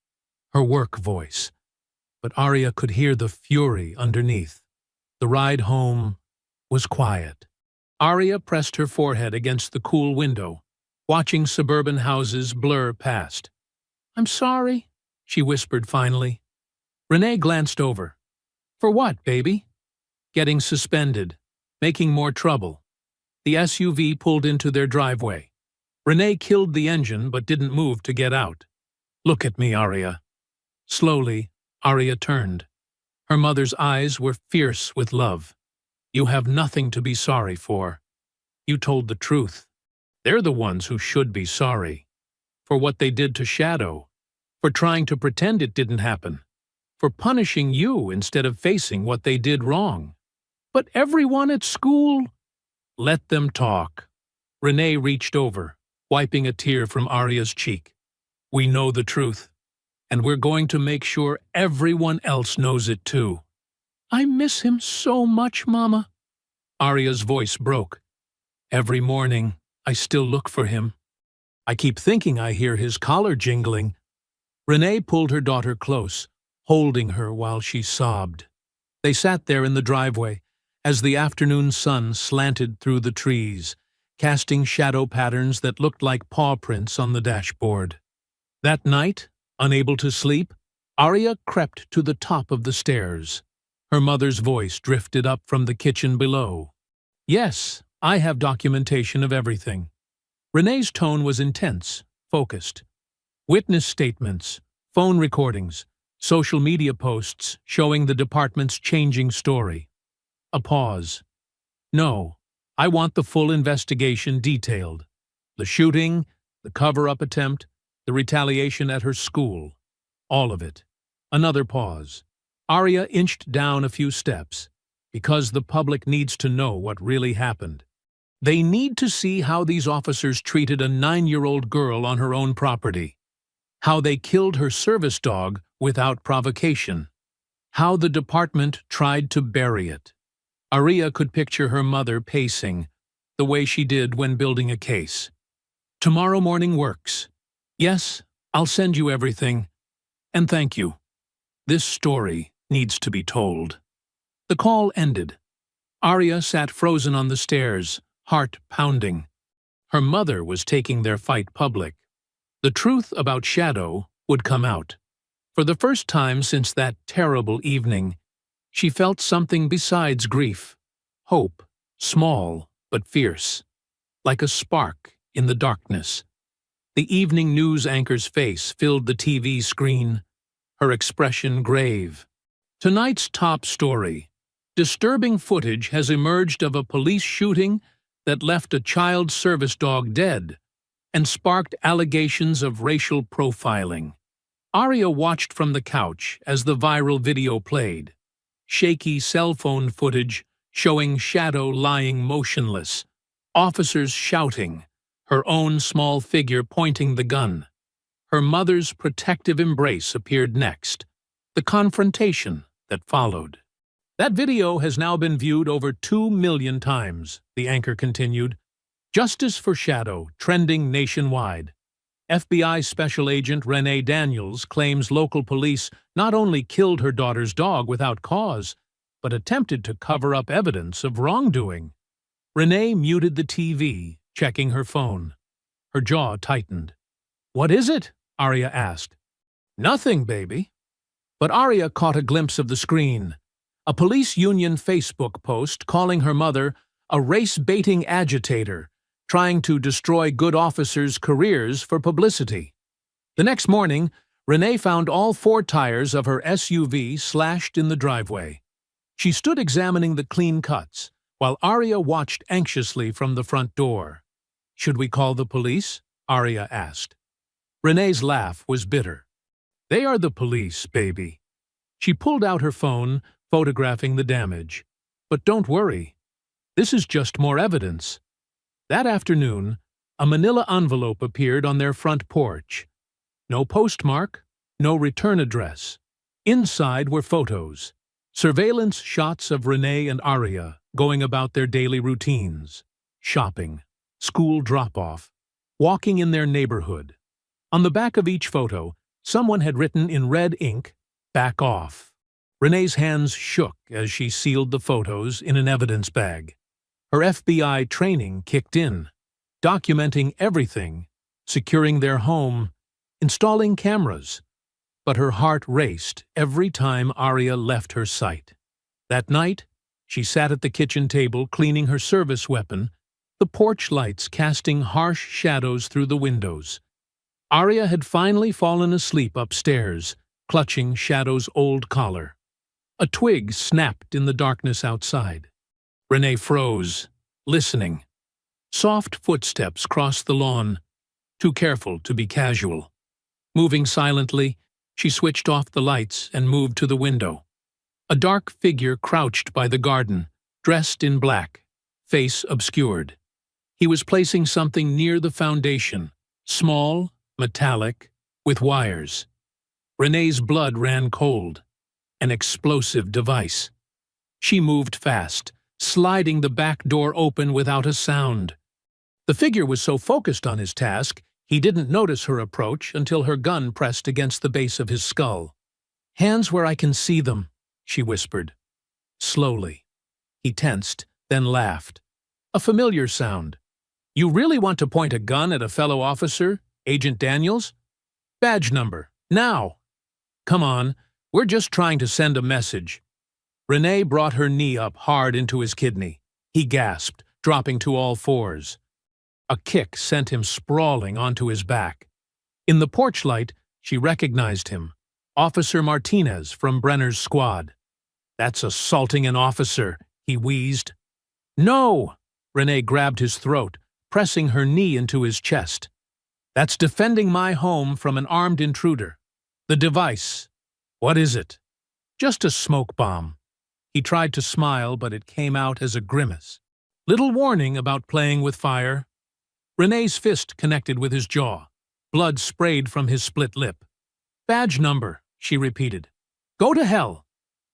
her work voice. But Arya could hear the fury underneath. The ride home was quiet. Arya pressed her forehead against the cool window, watching suburban houses blur past. I'm sorry, she whispered finally. Renee glanced over. For what, baby? Getting suspended, making more trouble. The SUV pulled into their driveway. Renee killed the engine but didn't move to get out. Look at me, Arya. Slowly, Arya turned. Her mother's eyes were fierce with love. You have nothing to be sorry for. You told the truth. They're the ones who should be sorry. For what they did to Shadow. For trying to pretend it didn't happen. For punishing you instead of facing what they did wrong. But everyone at school... Let them talk. Renee reached over, wiping a tear from Arya's cheek. We know the truth. And we're going to make sure everyone else knows it too. I miss him so much, Mama. Arya's voice broke. Every morning, I still look for him. I keep thinking I hear his collar jingling. Renee pulled her daughter close, holding her while she sobbed. They sat there in the driveway as the afternoon sun slanted through the trees, casting shadow patterns that looked like paw prints on the dashboard. That night, unable to sleep, Arya crept to the top of the stairs. Her mother's voice drifted up from the kitchen below. Yes, I have documentation of everything. Renee's tone was intense, focused. Witness statements, phone recordings, social media posts showing the department's changing story. A pause. No, I want the full investigation detailed. The shooting, the cover-up attempt, the retaliation at her school. All of it. Another pause. Arya inched down a few steps, because the public needs to know what really happened. They need to see how these officers treated a 9-year-old girl on her own property. How they killed her service dog without provocation. How the department tried to bury it. Arya could picture her mother pacing, the way she did when building a case. Tomorrow morning works. Yes, I'll send you everything. And thank you. This story needs to be told. The call ended. Arya sat frozen on the stairs, heart pounding. Her mother was taking their fight public. The truth about Shadow would come out. For the first time since that terrible evening, she felt something besides grief. Hope, small but fierce. Like a spark in the darkness. The evening news anchor's face filled the TV screen, her expression grave. Tonight's top story. Disturbing footage has emerged of a police shooting that left a child service dog dead and sparked allegations of racial profiling. Arya watched from the couch as the viral video played. Shaky cell phone footage showing Shadow lying motionless, officers shouting, her own small figure pointing the gun. Her mother's protective embrace appeared next, the confrontation that followed. That video has now been viewed over 2 million times, the anchor continued. Justice for Shadow trending nationwide. FBI Special Agent Renee Daniels claims local police not only killed her daughter's dog without cause, but attempted to cover up evidence of wrongdoing. Renee muted the TV, checking her phone. Her jaw tightened. What is it? Arya asked. Nothing, baby. But Arya caught a glimpse of the screen. A police union Facebook post calling her mother a race-baiting agitator, trying to destroy good officers' careers for publicity. The next morning, Renee found all 4 tires of her SUV slashed in the driveway. She stood examining the clean cuts, while Arya watched anxiously from the front door. "Should we call the police?" Arya asked. Renee's laugh was bitter. "They are the police, baby." She pulled out her phone, photographing the damage. "But don't worry. This is just more evidence." That afternoon, a manila envelope appeared on their front porch. No postmark, no return address. Inside were photos, surveillance shots of Renee and Arya going about their daily routines, shopping, school drop-off, walking in their neighborhood. On the back of each photo, someone had written in red ink, "Back off." Renee's hands shook as she sealed the photos in an evidence bag. Her FBI training kicked in, documenting everything, securing their home, installing cameras. But her heart raced every time Arya left her sight. That night, she sat at the kitchen table cleaning her service weapon, the porch lights casting harsh shadows through the windows. Arya had finally fallen asleep upstairs, clutching Shadow's old collar. A twig snapped in the darkness outside. Renee froze, listening. Soft footsteps crossed the lawn, too careful to be casual. Moving silently, she switched off the lights and moved to the window. A dark figure crouched by the garden, dressed in black, face obscured. He was placing something near the foundation, small, metallic, with wires. Renee's blood ran cold. An explosive device. She moved fast, sliding the back door open without a sound. The figure was so focused on his task, he didn't notice her approach until her gun pressed against the base of his skull. "Hands where I can see them," she whispered. Slowly. He tensed, then laughed. A familiar sound. "You really want to point a gun at a fellow officer, Agent Daniels? Badge number, now!" "Come on, we're just trying to send a message." Renee brought her knee up hard into his kidney. He gasped, dropping to all fours. A kick sent him sprawling onto his back. In the porch light, she recognized him, Officer Martinez from Brenner's squad. "That's assaulting an officer," he wheezed. "No!" Renee grabbed his throat, pressing her knee into his chest. "That's defending my home from an armed intruder. The device. What is it?" "Just a smoke bomb." He tried to smile, but it came out as a grimace. "Little warning about playing with fire." Renee's fist connected with his jaw. Blood sprayed from his split lip. "Badge number," she repeated. "Go to hell."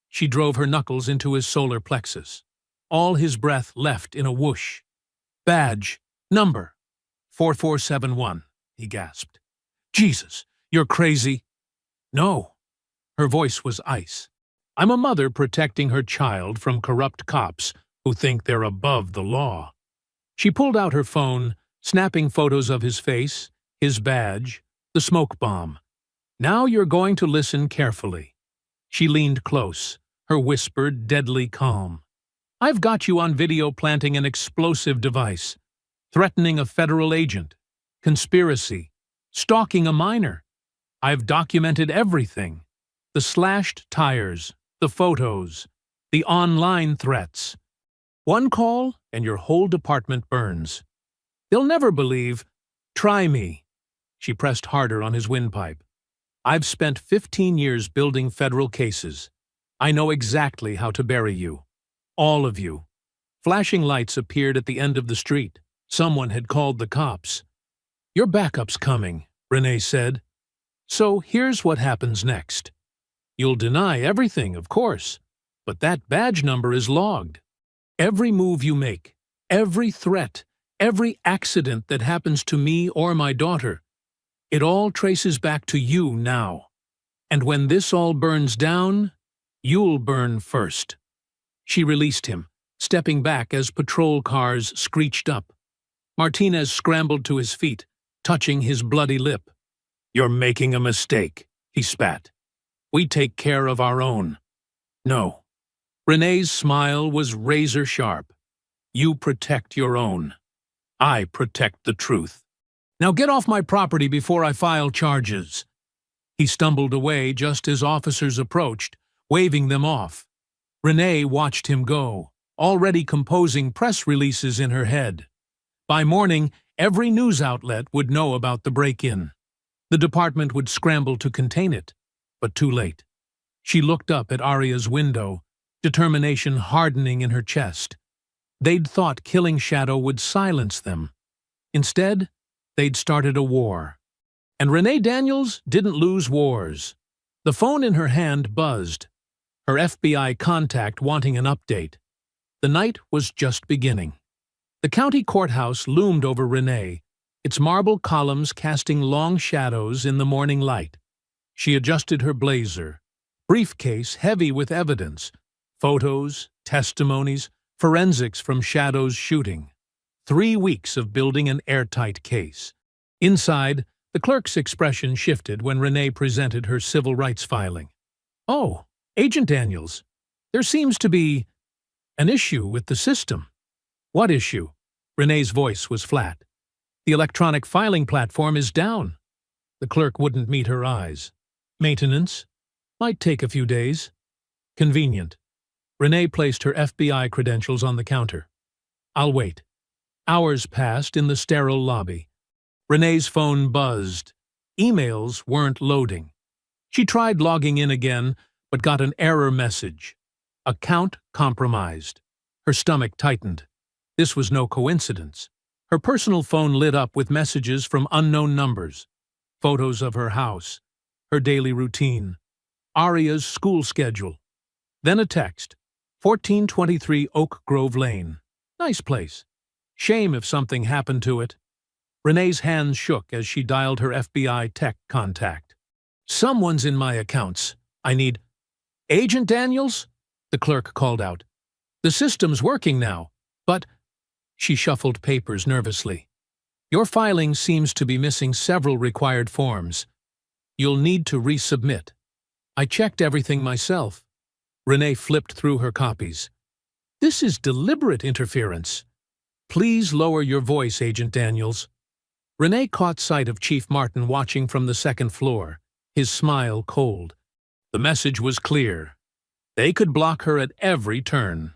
She drove her knuckles into his solar plexus. All his breath left in a whoosh. "Badge number 4471, he gasped. "Jesus, you're crazy." "No." Her voice was ice. "I'm a mother protecting her child from corrupt cops who think they're above the law." She pulled out her phone, snapping photos of his face, his badge, the smoke bomb. "Now you're going to listen carefully." She leaned close, her whisper deadly calm. "I've got you on video planting an explosive device, threatening a federal agent, conspiracy, stalking a minor. I've documented everything. The slashed tires, the photos, the online threats. One call and your whole department burns. They'll never believe. Try me." She pressed harder on his windpipe. "I've spent 15 years building federal cases. I know exactly how to bury you. All of you." Flashing lights appeared at the end of the street. Someone had called the cops. "Your backup's coming," Renee said. "So here's what happens next. You'll deny everything, of course, but that badge number is logged. Every move you make, every threat, every accident that happens to me or my daughter, it all traces back to you now. And when this all burns down, you'll burn first." She released him, stepping back as patrol cars screeched up. Martinez scrambled to his feet, touching his bloody lip. "You're making a mistake," he spat. "We take care of our own." "No." Renee's smile was razor sharp. "You protect your own. I protect the truth. Now get off my property before I file charges." He stumbled away just as officers approached, waving them off. Renee watched him go, already composing press releases in her head. By morning, every news outlet would know about the break-in. The department would scramble to contain it, but too late. She looked up at Arya's window, determination hardening in her chest. They'd thought killing Shadow would silence them. Instead, they'd started a war. And Renee Daniels didn't lose wars. The phone in her hand buzzed, her FBI contact wanting an update. The night was just beginning. The county courthouse loomed over Renee, its marble columns casting long shadows in the morning light. She adjusted her blazer, briefcase heavy with evidence, photos, testimonies, forensics from Shadow's shooting. 3 weeks of building an airtight case. Inside, the clerk's expression shifted when Renee presented her civil rights filing. "Oh, Agent Daniels, there seems to be an issue with the system." "What issue?" Renee's voice was flat. "The electronic filing platform is down." The clerk wouldn't meet her eyes. "Maintenance? Might take a few days." "Convenient." Renee placed her FBI credentials on the counter. "I'll wait." Hours passed in the sterile lobby. Renee's phone buzzed. Emails weren't loading. She tried logging in again, but got an error message. Account compromised. Her stomach tightened. This was no coincidence. Her personal phone lit up with messages from unknown numbers. Photos of her house, her daily routine, Arya's school schedule. Then a text. 1423 Oak Grove Lane. Nice place. Shame if something happened to it. Renee's hands shook as she dialed her FBI tech contact. "Someone's in my accounts. I need—" "Agent Daniels?" the clerk called out. "The system's working now, but—" She shuffled papers nervously. "Your filing seems to be missing several required forms. You'll need to resubmit." "I checked everything myself." Renee flipped through her copies. "This is deliberate interference." "Please lower your voice, Agent Daniels." Renee caught sight of Chief Martin watching from the second floor, his smile cold. The message was clear. They could block her at every turn.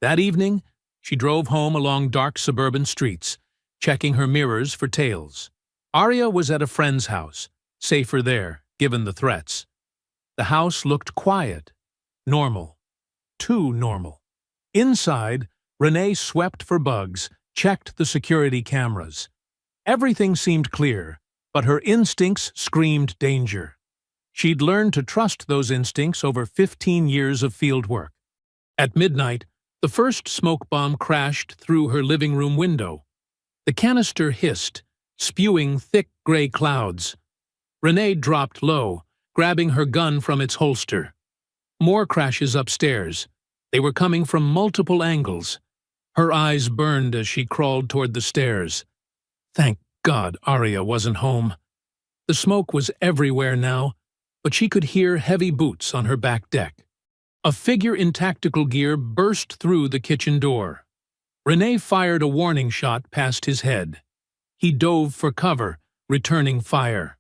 That evening, she drove home along dark suburban streets, checking her mirrors for tails. Arya was at a friend's house, safer there, given the threats. The house looked quiet, normal, too normal. Inside, Renee swept for bugs, checked the security cameras. Everything seemed clear, but her instincts screamed danger. She'd learned to trust those instincts over 15 years of field work. At midnight, the first smoke bomb crashed through her living room window. The canister hissed, spewing thick gray clouds. Renee dropped low, grabbing her gun from its holster. More crashes upstairs. They were coming from multiple angles. Her eyes burned as she crawled toward the stairs. Thank God Arya wasn't home. The smoke was everywhere now, but she could hear heavy boots on her back deck. A figure in tactical gear burst through the kitchen door. Renee fired a warning shot past his head. He dove for cover, returning fire.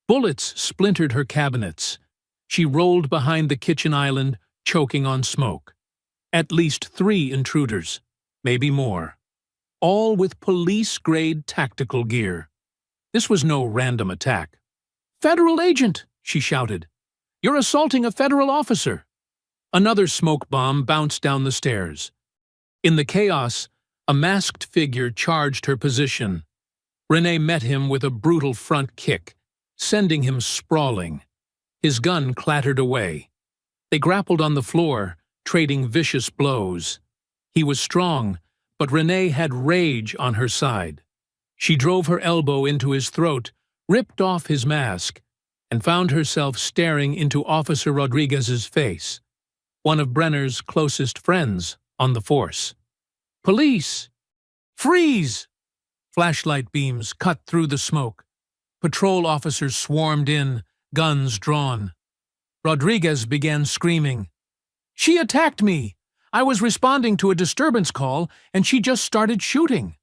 Bullets splintered her cabinets. She rolled behind the kitchen island, choking on smoke. At least 3 intruders, maybe more. All with police-grade tactical gear. This was no random attack. "Federal agent!" she shouted. "You're assaulting a federal officer!" Another smoke bomb bounced down the stairs. In the chaos, a masked figure charged her position. Renee met him with a brutal front kick, sending him sprawling. His gun clattered away. They grappled on the floor, trading vicious blows. He was strong, but Renee had rage on her side. She drove her elbow into his throat, ripped off his mask, and found herself staring into Officer Rodriguez's face, one of Brenner's closest friends on the force. "Police! Freeze!" Flashlight beams cut through the smoke. Patrol officers swarmed in, guns drawn. Rodriguez began screaming. "She attacked me! I was responding to a disturbance call, and she just started shooting."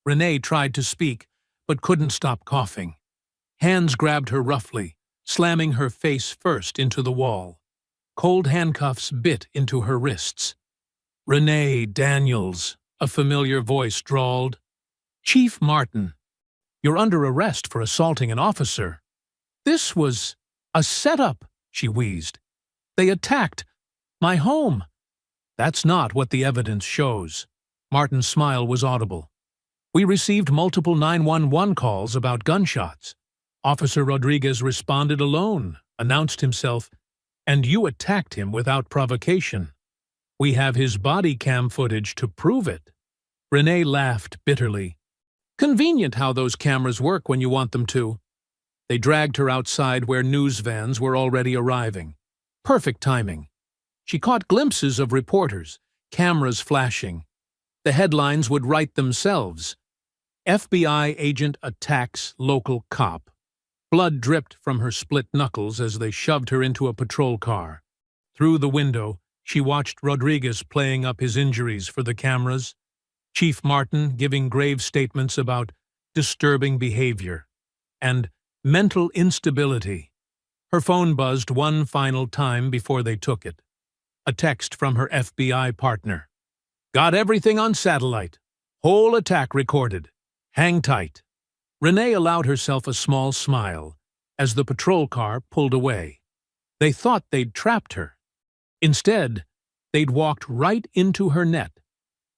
Renee tried to speak, but couldn't stop coughing. Hands grabbed her roughly, slamming her face first into the wall. Cold handcuffs bit into her wrists. "Renee Daniels," a familiar voice drawled. "Chief Martin, you're under arrest for assaulting an officer." "This was a setup," she wheezed. "They attacked my home." "That's not what the evidence shows." Martin's smile was audible. "We received multiple 911 calls about gunshots. Officer Rodriguez responded alone, announced himself, and you attacked him without provocation. We have his body cam footage to prove it." Renee laughed bitterly. "Convenient how those cameras work when you want them to." They dragged her outside where news vans were already arriving. Perfect timing. She caught glimpses of reporters, cameras flashing. The headlines would write themselves. FBI agent attacks local cop. Blood dripped from her split knuckles as they shoved her into a patrol car. Through the window, she watched Rodriguez playing up his injuries for the cameras, Chief Martin giving grave statements about disturbing behavior and mental instability. Her phone buzzed one final time before they took it. A text from her FBI partner. "Got everything on satellite. Whole attack recorded. Hang tight." Renee allowed herself a small smile as the patrol car pulled away. They thought they'd trapped her. Instead, they'd walked right into her net.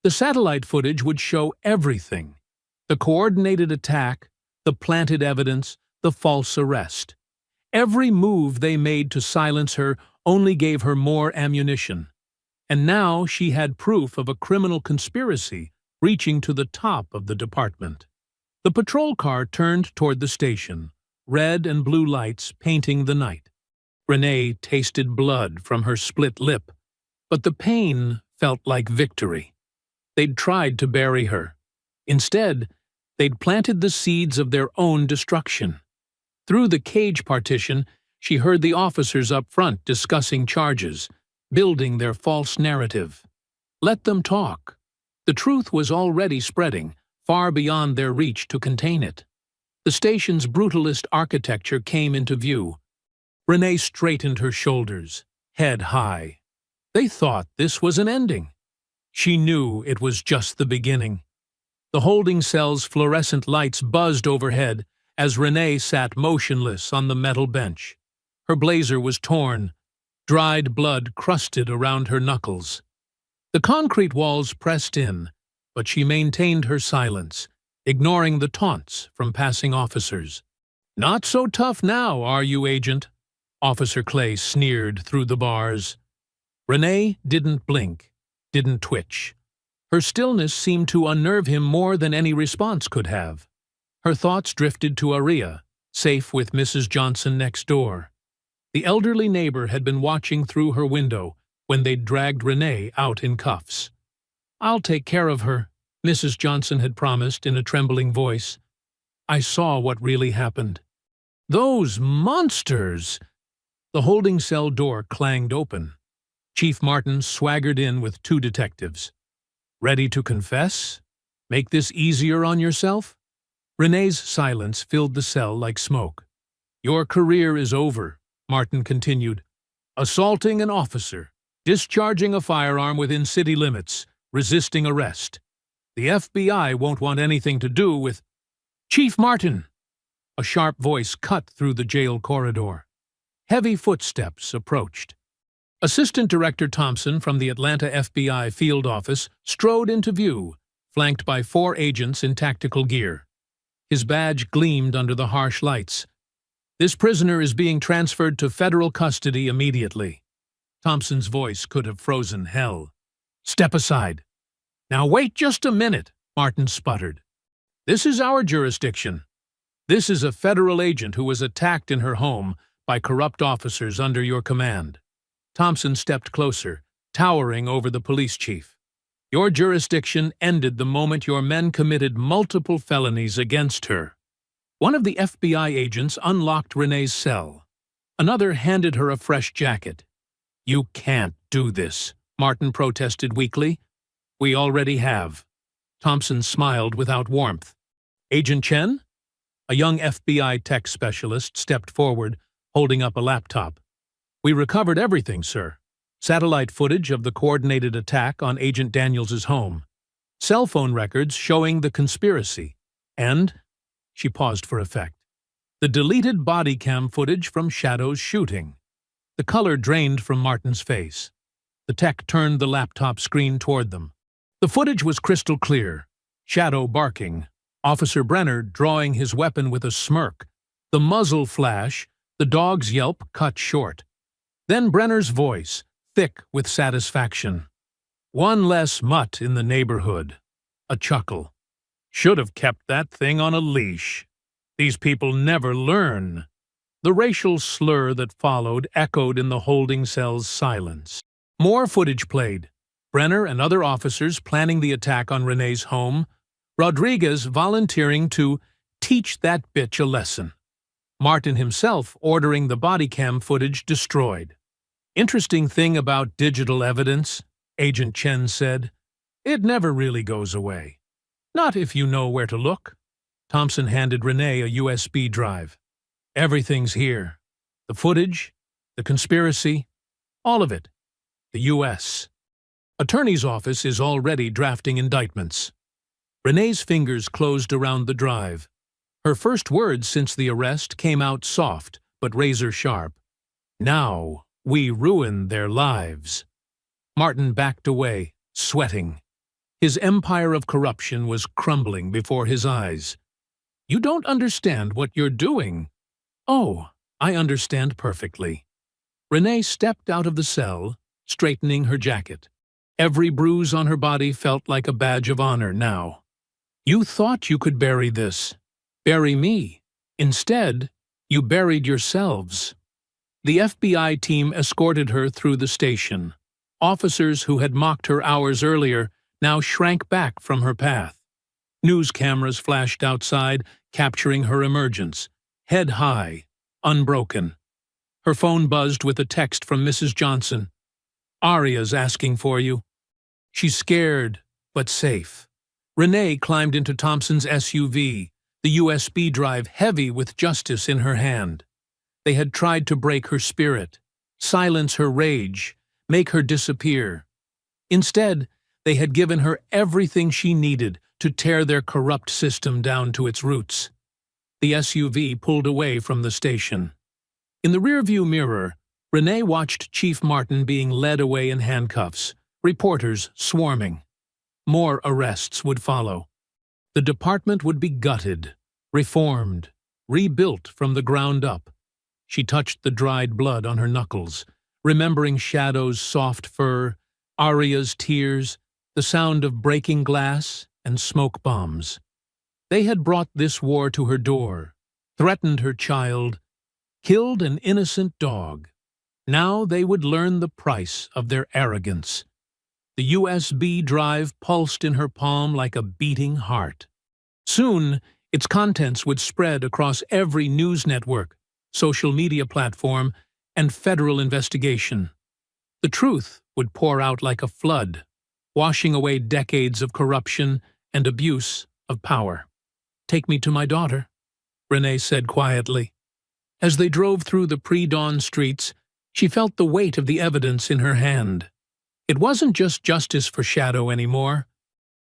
The satellite footage would show everything. The coordinated attack, the planted evidence, the false arrest. Every move they made to silence her only gave her more ammunition. And now she had proof of a criminal conspiracy reaching to the top of the department. The patrol car turned toward the station, red and blue lights painting the night. Renee tasted blood from her split lip, but the pain felt like victory. They'd tried to bury her. Instead, they'd planted the seeds of their own destruction. Through the cage partition, she heard the officers up front discussing charges, building their false narrative. Let them talk. The truth was already spreading, far beyond their reach to contain it. The station's brutalist architecture came into view. Renee straightened her shoulders, head high. They thought this was an ending. She knew it was just the beginning. The holding cell's fluorescent lights buzzed overhead as Renee sat motionless on the metal bench. Her blazer was torn, dried blood crusted around her knuckles. The concrete walls pressed in, but she maintained her silence, ignoring the taunts from passing officers. "Not so tough now, are you, Agent?" Officer Clay sneered through the bars. Renee didn't blink, didn't twitch. Her stillness seemed to unnerve him more than any response could have. Her thoughts drifted to Aria, safe with Mrs. Johnson next door. The elderly neighbor had been watching through her window when they'd dragged Renee out in cuffs. "I'll take care of her," Mrs. Johnson had promised in a trembling voice. "I saw what really happened." "Those monsters!" The holding cell door clanged open. Chief Martin swaggered in with 2 detectives. "Ready to confess? Make this easier on yourself?" Renee's silence filled the cell like smoke. "Your career is over," Martin continued. "Assaulting an officer, discharging a firearm within city limits, resisting arrest. The FBI won't want anything to do with—" "Chief Martin!" A sharp voice cut through the jail corridor. Heavy footsteps approached. Assistant Director Thompson from the Atlanta FBI field office strode into view, flanked by 4 agents in tactical gear. His badge gleamed under the harsh lights. "This prisoner is being transferred to federal custody immediately." Thompson's voice could have frozen hell. "Step aside." "Now wait just a minute," Martin sputtered. "This is our jurisdiction. This is a federal agent who was attacked in her home by corrupt officers under your command." Thompson stepped closer, towering over the police chief. "Your jurisdiction ended the moment your men committed multiple felonies against her." One of the FBI agents unlocked Renee's cell. Another handed her a fresh jacket. "You can't do this," Martin protested weakly. "We already have." Thompson smiled without warmth. Agent Chen? A young FBI tech specialist stepped forward, holding up a laptop. We recovered everything, sir. Satellite footage of the coordinated attack on Agent Daniels's home. Cell phone records showing the conspiracy. And, she paused for effect, the deleted body cam footage from Shadow's shooting. The color drained from Martin's face. The tech turned the laptop screen toward them. The footage was crystal clear. Shadow barking. Officer Brenner drawing his weapon with a smirk. The muzzle flash, the dog's yelp cut short. Then Brenner's voice, thick with satisfaction. One less mutt in the neighborhood. A chuckle. Should have kept that thing on a leash. These people never learn. The racial slur that followed echoed in the holding cell's silence. More footage played. Brenner and other officers planning the attack on Renee's home. Rodriguez volunteering to teach that bitch a lesson. Martin himself ordering the body cam footage destroyed. Interesting thing about digital evidence, Agent Chen said. It never really goes away. Not if you know where to look. Thompson handed Renee a USB drive. Everything's here. The footage, the conspiracy, all of it. The U.S. Attorney's office is already drafting indictments. Renee's fingers closed around the drive. Her first words since the arrest came out soft, but razor-sharp. Now, we ruin their lives. Martin backed away, sweating. His empire of corruption was crumbling before his eyes. You don't understand what you're doing. Oh, I understand perfectly. Renee stepped out of the cell, straightening her jacket. Every bruise on her body felt like a badge of honor now. You thought you could bury this. Bury me. Instead, you buried yourselves. The FBI team escorted her through the station. Officers who had mocked her hours earlier now shrank back from her path. News cameras flashed outside, capturing her emergence, head high, unbroken. Her phone buzzed with a text from Mrs. Johnson. Aria's asking for you. She's scared, but safe. Renee climbed into Thompson's SUV, the USB drive heavy with justice in her hand. They had tried to break her spirit, silence her rage, make her disappear. Instead, they had given her everything she needed to tear their corrupt system down to its roots. The SUV pulled away from the station. In the rearview mirror, Renee watched Chief Martin being led away in handcuffs, reporters swarming. More arrests would follow. The department would be gutted, reformed, rebuilt from the ground up. She touched the dried blood on her knuckles, remembering Shadow's soft fur, Aria's tears, the sound of breaking glass and smoke bombs. They had brought this war to her door, threatened her child, killed an innocent dog. Now they would learn the price of their arrogance. The USB drive pulsed in her palm like a beating heart. Soon, its contents would spread across every news network, social media platform, and federal investigation. The truth would pour out like a flood, washing away decades of corruption and abuse of power. Take me to my daughter, Renee said quietly. As they drove through the pre-dawn streets, she felt the weight of the evidence in her hand. It wasn't just justice for Shadow anymore.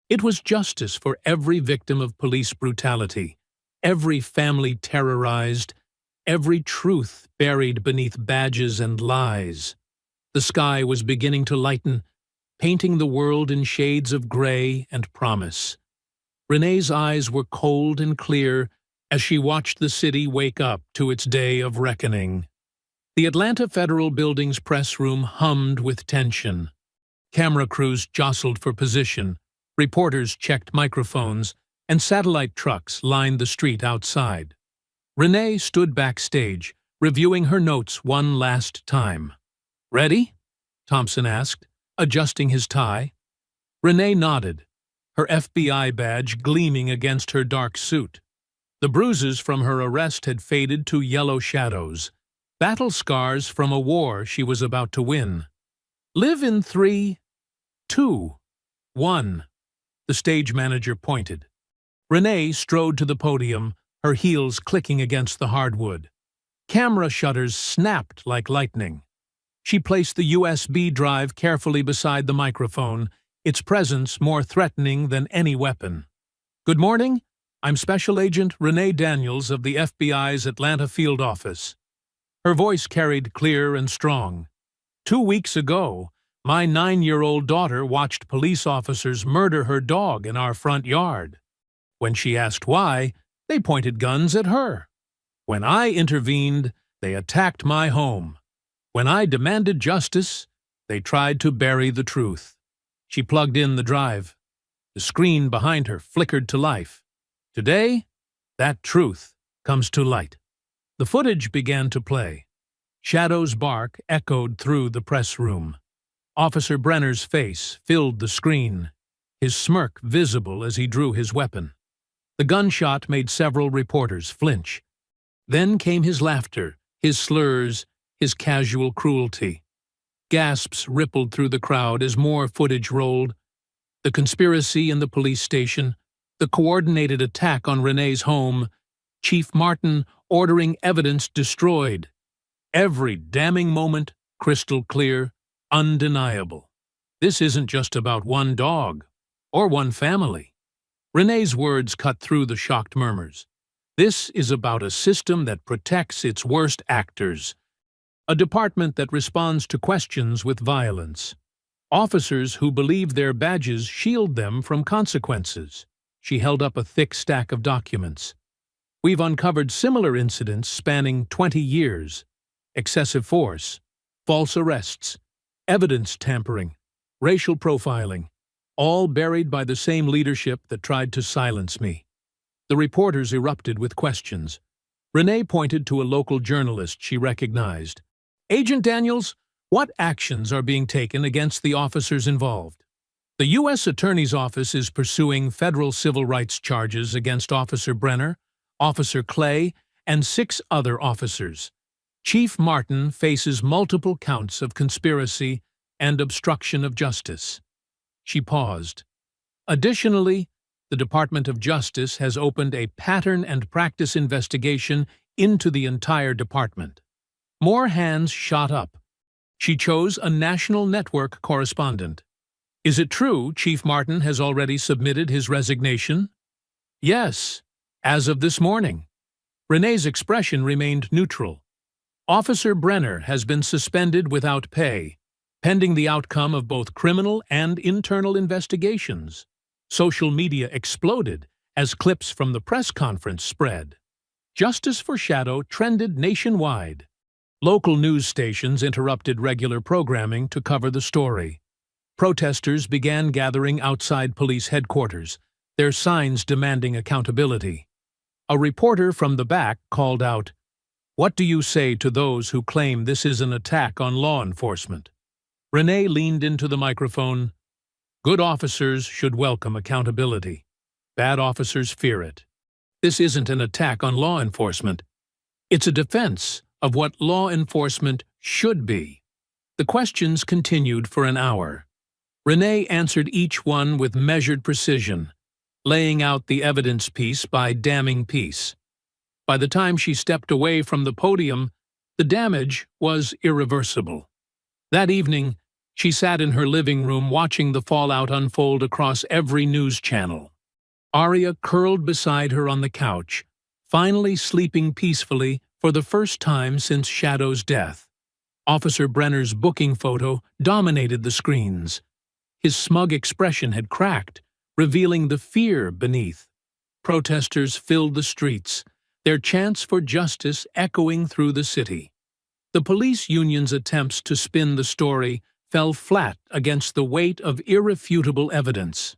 It was justice for every victim of police brutality, every family terrorized, every truth buried beneath badges and lies. The sky was beginning to lighten, painting the world in shades of gray and promise. Renee's eyes were cold and clear as she watched the city wake up to its day of reckoning. The Atlanta Federal Building's press room hummed with tension. Camera crews jostled for position, reporters checked microphones, and satellite trucks lined the street outside. Renee stood backstage, reviewing her notes one last time. Ready? Thompson asked, adjusting his tie. Renee nodded, her FBI badge gleaming against her dark suit. The bruises from her arrest had faded to yellow shadows, battle scars from a war she was about to win. Live in 3, 2, 1. the stage manager pointed. Renee strode to the podium, her heels clicking against the hardwood. Camera shutters snapped like lightning. She placed the USB drive carefully beside the microphone, its presence more threatening than any weapon. "Good morning. I'm Special Agent Renee Daniels of the FBI's Atlanta field office." Her voice carried clear and strong. "2 weeks ago, my 9-year-old daughter watched police officers murder her dog in our front yard. When she asked why, they pointed guns at her. When I intervened, they attacked my home. When I demanded justice, they tried to bury the truth." She plugged in the drive. The screen behind her flickered to life. Today, that truth comes to light. The footage began to play. Shadow's bark echoed through the press room. Officer Brenner's face filled the screen, his smirk visible as he drew his weapon. The gunshot made several reporters flinch. Then came his laughter, his slurs, his casual cruelty. Gasps rippled through the crowd as more footage rolled. The conspiracy in the police station, the coordinated attack on Renee's home, Chief Martin ordering evidence destroyed. Every damning moment crystal clear, undeniable. This isn't just about one dog or one family. Renee's words cut through the shocked murmurs. This is about a system that protects its worst actors, a department that responds to questions with violence, officers who believe their badges shield them from consequences. She held up a thick stack of documents. "We've uncovered similar incidents spanning 20 years. Excessive force, false arrests, evidence tampering, racial profiling, all buried by the same leadership that tried to silence me." The reporters erupted with questions. Renee pointed to a local journalist she recognized. "Agent Daniels, what actions are being taken against the officers involved?" "The U.S. Attorney's Office is pursuing federal civil rights charges against Officer Brenner, Officer Clay, and 6 other officers. Chief Martin faces multiple counts of conspiracy and obstruction of justice." She paused. "Additionally, the Department of Justice has opened a pattern and practice investigation into the entire department." More hands shot up. She chose a national network correspondent. "Is it true Chief Martin has already submitted his resignation?" "Yes, as of this morning." Renee's expression remained neutral. "Officer Brenner has been suspended without pay, pending the outcome of both criminal and internal investigations." Social media exploded as clips from the press conference spread. Justice for Shadow trended nationwide. Local news stations interrupted regular programming to cover the story. Protesters began gathering outside police headquarters, their signs demanding accountability. A reporter from the back called out, "What do you say to those who claim this is an attack on law enforcement?" Renee leaned into the microphone. "Good officers should welcome accountability. Bad officers fear it. This isn't an attack on law enforcement. It's a defense of what law enforcement should be." The questions continued for an hour. Renee answered each one with measured precision, laying out the evidence piece by damning piece. By the time she stepped away from the podium, the damage was irreversible. That evening, she sat in her living room watching the fallout unfold across every news channel. Aria curled beside her on the couch, finally sleeping peacefully for the first time since Shadow's death. Officer Brenner's booking photo dominated the screens. His smug expression had cracked, revealing the fear beneath. Protesters filled the streets, their chants for justice echoing through the city. The police union's attempts to spin the story fell flat against the weight of irrefutable evidence.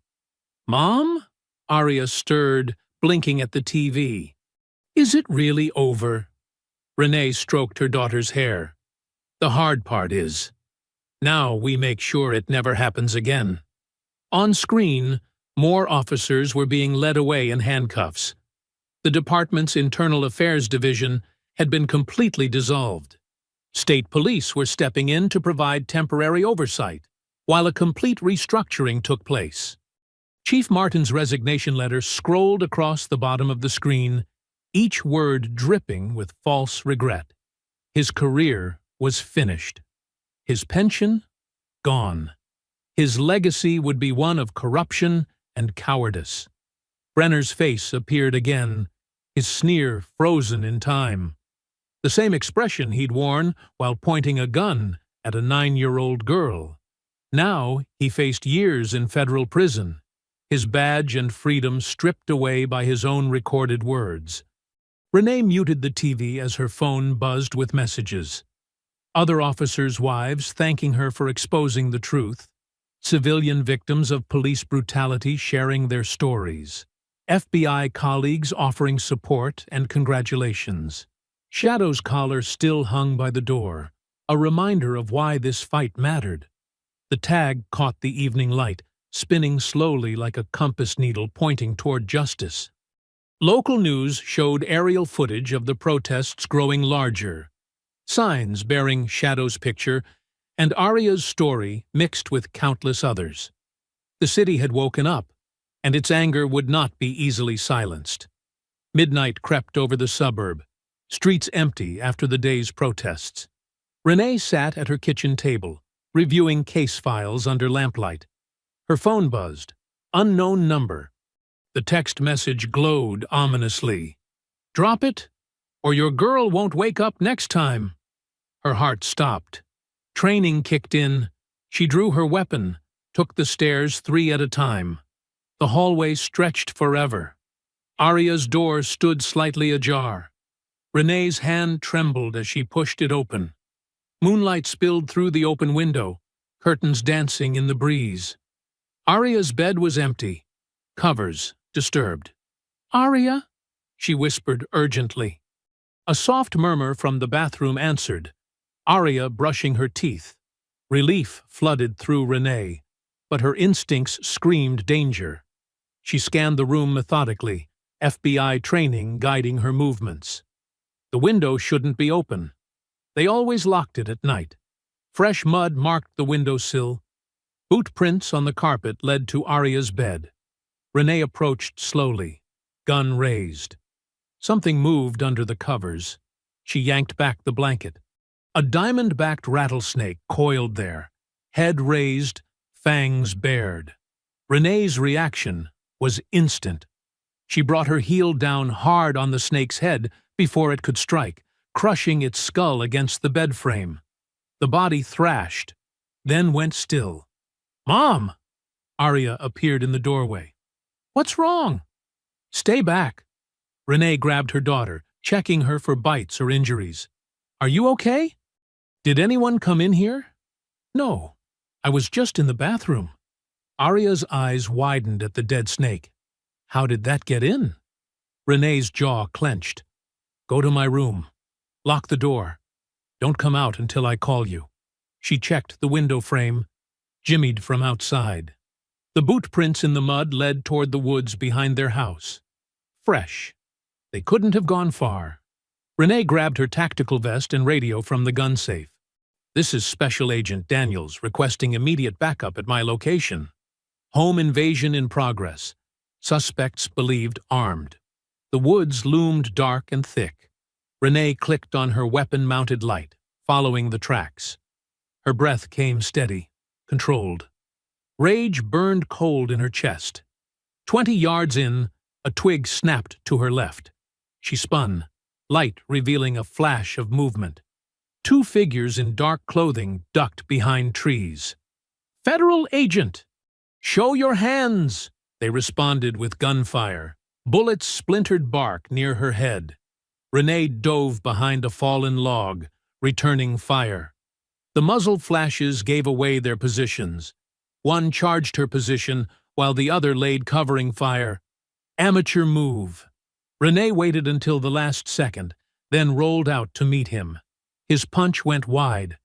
"Mom?" Aria stirred, blinking at the TV. "Is it really over?" Renee stroked her daughter's hair. "The hard part is, now we make sure it never happens again." On screen, more officers were being led away in handcuffs. The department's Internal Affairs Division had been completely dissolved. State police were stepping in to provide temporary oversight, while a complete restructuring took place. Chief Martin's resignation letter scrolled across the bottom of the screen, each word dripping with false regret. His career was finished. His pension, gone. His legacy would be one of corruption and cowardice. Brenner's face appeared again, his sneer frozen in time. The same expression he'd worn while pointing a gun at a 9-year-old girl. Now he faced years in federal prison, his badge and freedom stripped away by his own recorded words. Renee muted the TV as her phone buzzed with messages. Other officers' wives thanking her for exposing the truth. Civilian victims of police brutality sharing their stories. FBI colleagues offering support and congratulations. Shadow's collar still hung by the door, a reminder of why this fight mattered. The tag caught the evening light, spinning slowly like a compass needle pointing toward justice. Local news showed aerial footage of the protests growing larger, signs bearing Shadow's picture and Arya's story mixed with countless others. The city had woken up, and its anger would not be easily silenced. Midnight crept over the suburb, streets empty after the day's protests. Renee sat at her kitchen table, reviewing case files under lamplight. Her phone buzzed. Unknown number. The text message glowed ominously. "Drop it, or your girl won't wake up next time." Her heart stopped. Training kicked in. She drew her weapon, took the stairs 3 at a time. The hallway stretched forever. Arya's door stood slightly ajar. Renee's hand trembled as she pushed it open. Moonlight spilled through the open window, curtains dancing in the breeze. Arya's bed was empty, covers disturbed. "Arya?" she whispered urgently. A soft murmur from the bathroom answered, Arya brushing her teeth. Relief flooded through Renee, but her instincts screamed danger. She scanned the room methodically, FBI training guiding her movements. The window shouldn't be open. They always locked it at night. Fresh mud marked the windowsill. Boot prints on the carpet led to Arya's bed. Renee approached slowly, gun raised. Something moved under the covers. She yanked back the blanket. A diamond-backed rattlesnake coiled there, head raised, fangs bared. Renee's reaction was instant. She brought her heel down hard on the snake's head before it could strike, crushing its skull against the bed frame. The body thrashed, then went still. "Mom!" Arya appeared in the doorway. "What's wrong?" "Stay back." Renee grabbed her daughter, checking her for bites or injuries. "Are you okay? Did anyone come in here?" "No, I was just in the bathroom." Arya's eyes widened at the dead snake. "How did that get in?" Renee's jaw clenched. "Go to my room. Lock the door. Don't come out until I call you." She checked the window frame, jimmied from outside. The boot prints in the mud led toward the woods behind their house. Fresh. They couldn't have gone far. Renee grabbed her tactical vest and radio from the gun safe. "This is Special Agent Daniels requesting immediate backup at my location. Home invasion in progress. Suspects believed armed." The woods loomed dark and thick. Renee clicked on her weapon-mounted light, following the tracks. Her breath came steady, controlled. Rage burned cold in her chest. 20 yards in, a twig snapped to her left. She spun, light revealing a flash of movement. 2 figures in dark clothing ducked behind trees. "Federal agent! Show your hands!" They responded with gunfire. Bullets splintered bark near her head. Renee dove behind a fallen log, returning fire. The muzzle flashes gave away their positions. One charged her position, while the other laid covering fire. Amateur move. Renee waited until the last second, then rolled out to meet him. His punch went wide.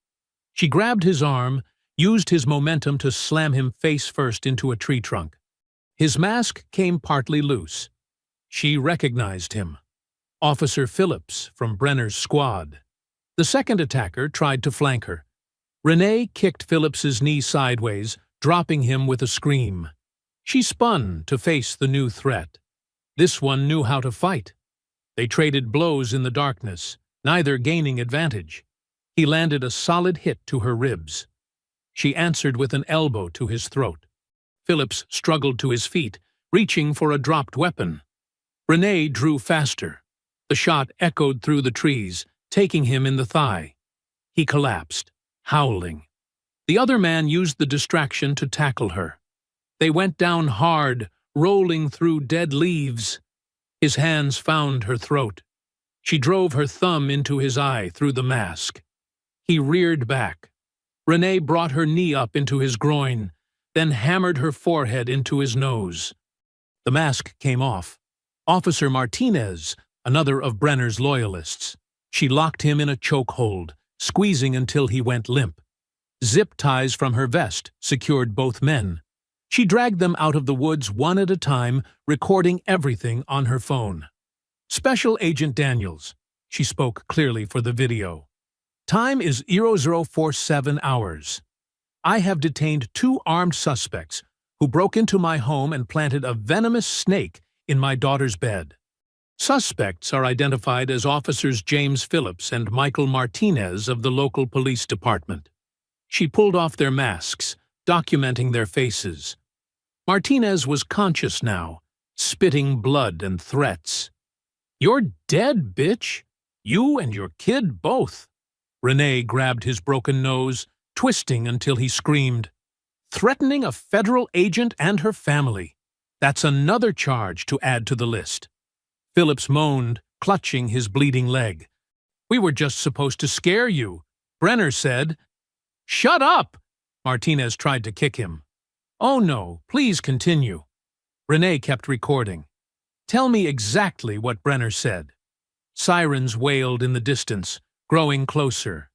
She grabbed his arm, used his momentum to slam him face first into a tree trunk. His mask came partly loose. She recognized him. Officer Phillips from Brenner's squad. The second attacker tried to flank her. Renee kicked Phillips's knee sideways, dropping him with a scream. She spun to face the new threat. This one knew how to fight. They traded blows in the darkness, neither gaining advantage. He landed a solid hit to her ribs. She answered with an elbow to his throat. Phillips struggled to his feet, reaching for a dropped weapon. Renee drew faster. The shot echoed through the trees, taking him in the thigh. He collapsed, howling. The other man used the distraction to tackle her. They went down hard, rolling through dead leaves. His hands found her throat. She drove her thumb into his eye through the mask. He reared back. Renee brought her knee up into his groin, then hammered her forehead into his nose. The mask came off. Officer Martinez, another of Brenner's loyalists. She locked him in a chokehold, squeezing until he went limp. Zip ties from her vest secured both men. She dragged them out of the woods one at a time, recording everything on her phone. Special Agent Daniels. She spoke clearly for the video. Time is 0047 hours. I have detained 2 armed suspects who broke into my home and planted a venomous snake in my daughter's bed. Suspects are identified as Officers James Phillips and Michael Martinez of the local police department. She pulled off their masks, documenting their faces. Martinez was conscious now, spitting blood and threats. "You're dead, bitch! You and your kid both!" Renee grabbed his broken nose, twisting until he screamed. "Threatening a federal agent and her family. That's another charge to add to the list." Phillips moaned, clutching his bleeding leg. "We were just supposed to scare you," Brenner said. "Shut up!" Martinez tried to kick him. "Oh no, please continue." Renee kept recording. "Tell me exactly what Brenner said." Sirens wailed in the distance, growing closer.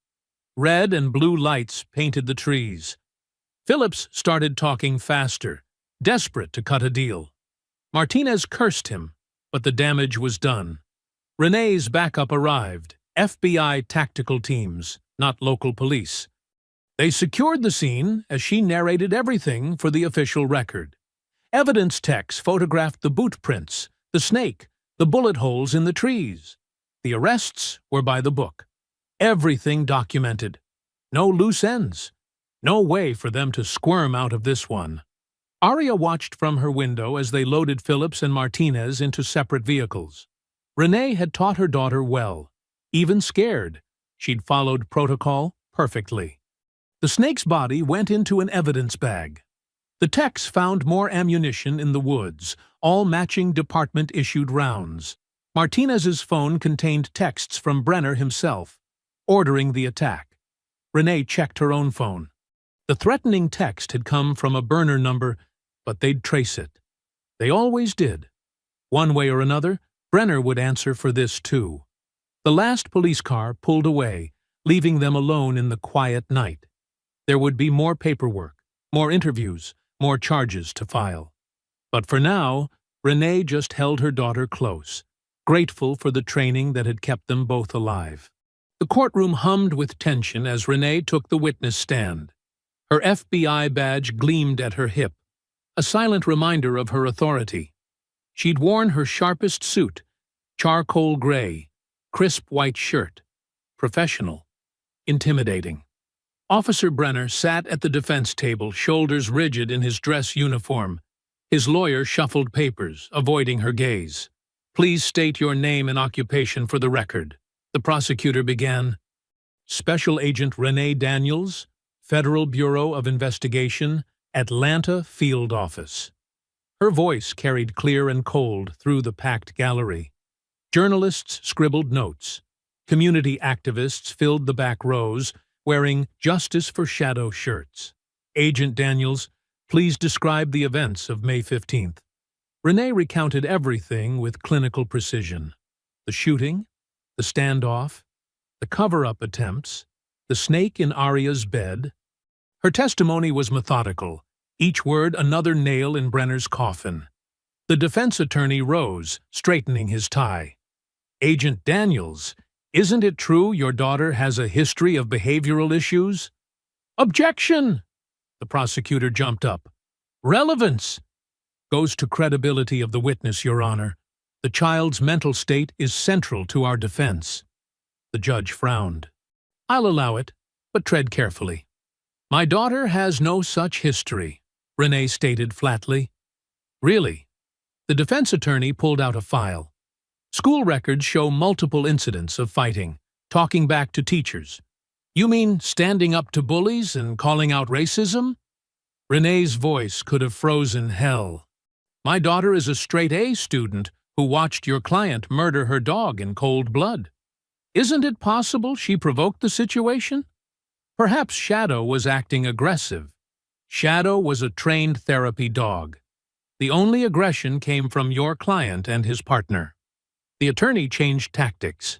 Red and blue lights painted the trees. Phillips started talking faster, desperate to cut a deal. Martinez cursed him, but the damage was done. Renee's backup arrived, FBI tactical teams, not local police. They secured the scene as she narrated everything for the official record. Evidence techs photographed the boot prints, the snake, the bullet holes in the trees. The arrests were by the book. Everything documented. No loose ends. No way for them to squirm out of this one. Aria watched from her window as they loaded Phillips and Martinez into separate vehicles. Renee had taught her daughter well. Even scared, she'd followed protocol perfectly. The snake's body went into an evidence bag. The techs found more ammunition in the woods, all matching department-issued rounds. Martinez's phone contained texts from Brenner himself, ordering the attack. Renee checked her own phone. The threatening text had come from a burner number, but they'd trace it. They always did. One way or another, Brenner would answer for this too. The last police car pulled away, leaving them alone in the quiet night. There would be more paperwork, more interviews, more charges to file. But for now, Renee just held her daughter close, grateful for the training that had kept them both alive. The courtroom hummed with tension as Renee took the witness stand. Her FBI badge gleamed at her hip, a silent reminder of her authority. She'd worn her sharpest suit, charcoal gray, crisp white shirt. Professional. Intimidating. Officer Brenner sat at the defense table, shoulders rigid in his dress uniform. His lawyer shuffled papers, avoiding her gaze. "Please state your name and occupation for the record," the prosecutor began. "Special Agent Renee Daniels, Federal Bureau of Investigation, Atlanta Field Office." Her voice carried clear and cold through the packed gallery. Journalists scribbled notes. Community activists filled the back rows, wearing Justice for Shadow shirts. "Agent Daniels, please describe the events of May 15th. Renee recounted everything with clinical precision. The shooting, the standoff, the cover-up attempts, the snake in Aria's bed. Her testimony was methodical, each word another nail in Brenner's coffin. The defense attorney rose, straightening his tie. "Agent Daniels, isn't it true your daughter has a history of behavioral issues?" "Objection!" The prosecutor jumped up. "Relevance! goes to credibility of the witness, Your Honor. The child's mental state is central to our defense. The judge frowned. I'll allow it, but tread carefully. My daughter has no such history, Renee stated flatly. Really? The defense attorney pulled out a file. School records show multiple incidents of fighting, talking back to teachers. You mean standing up to bullies and calling out racism? Renee's voice could have frozen hell. My daughter is a straight-A student who watched your client murder her dog in cold blood. Isn't it possible she provoked the situation? Perhaps Shadow was acting aggressive. Shadow was a trained therapy dog. The only aggression came from your client and his partner. The attorney changed tactics.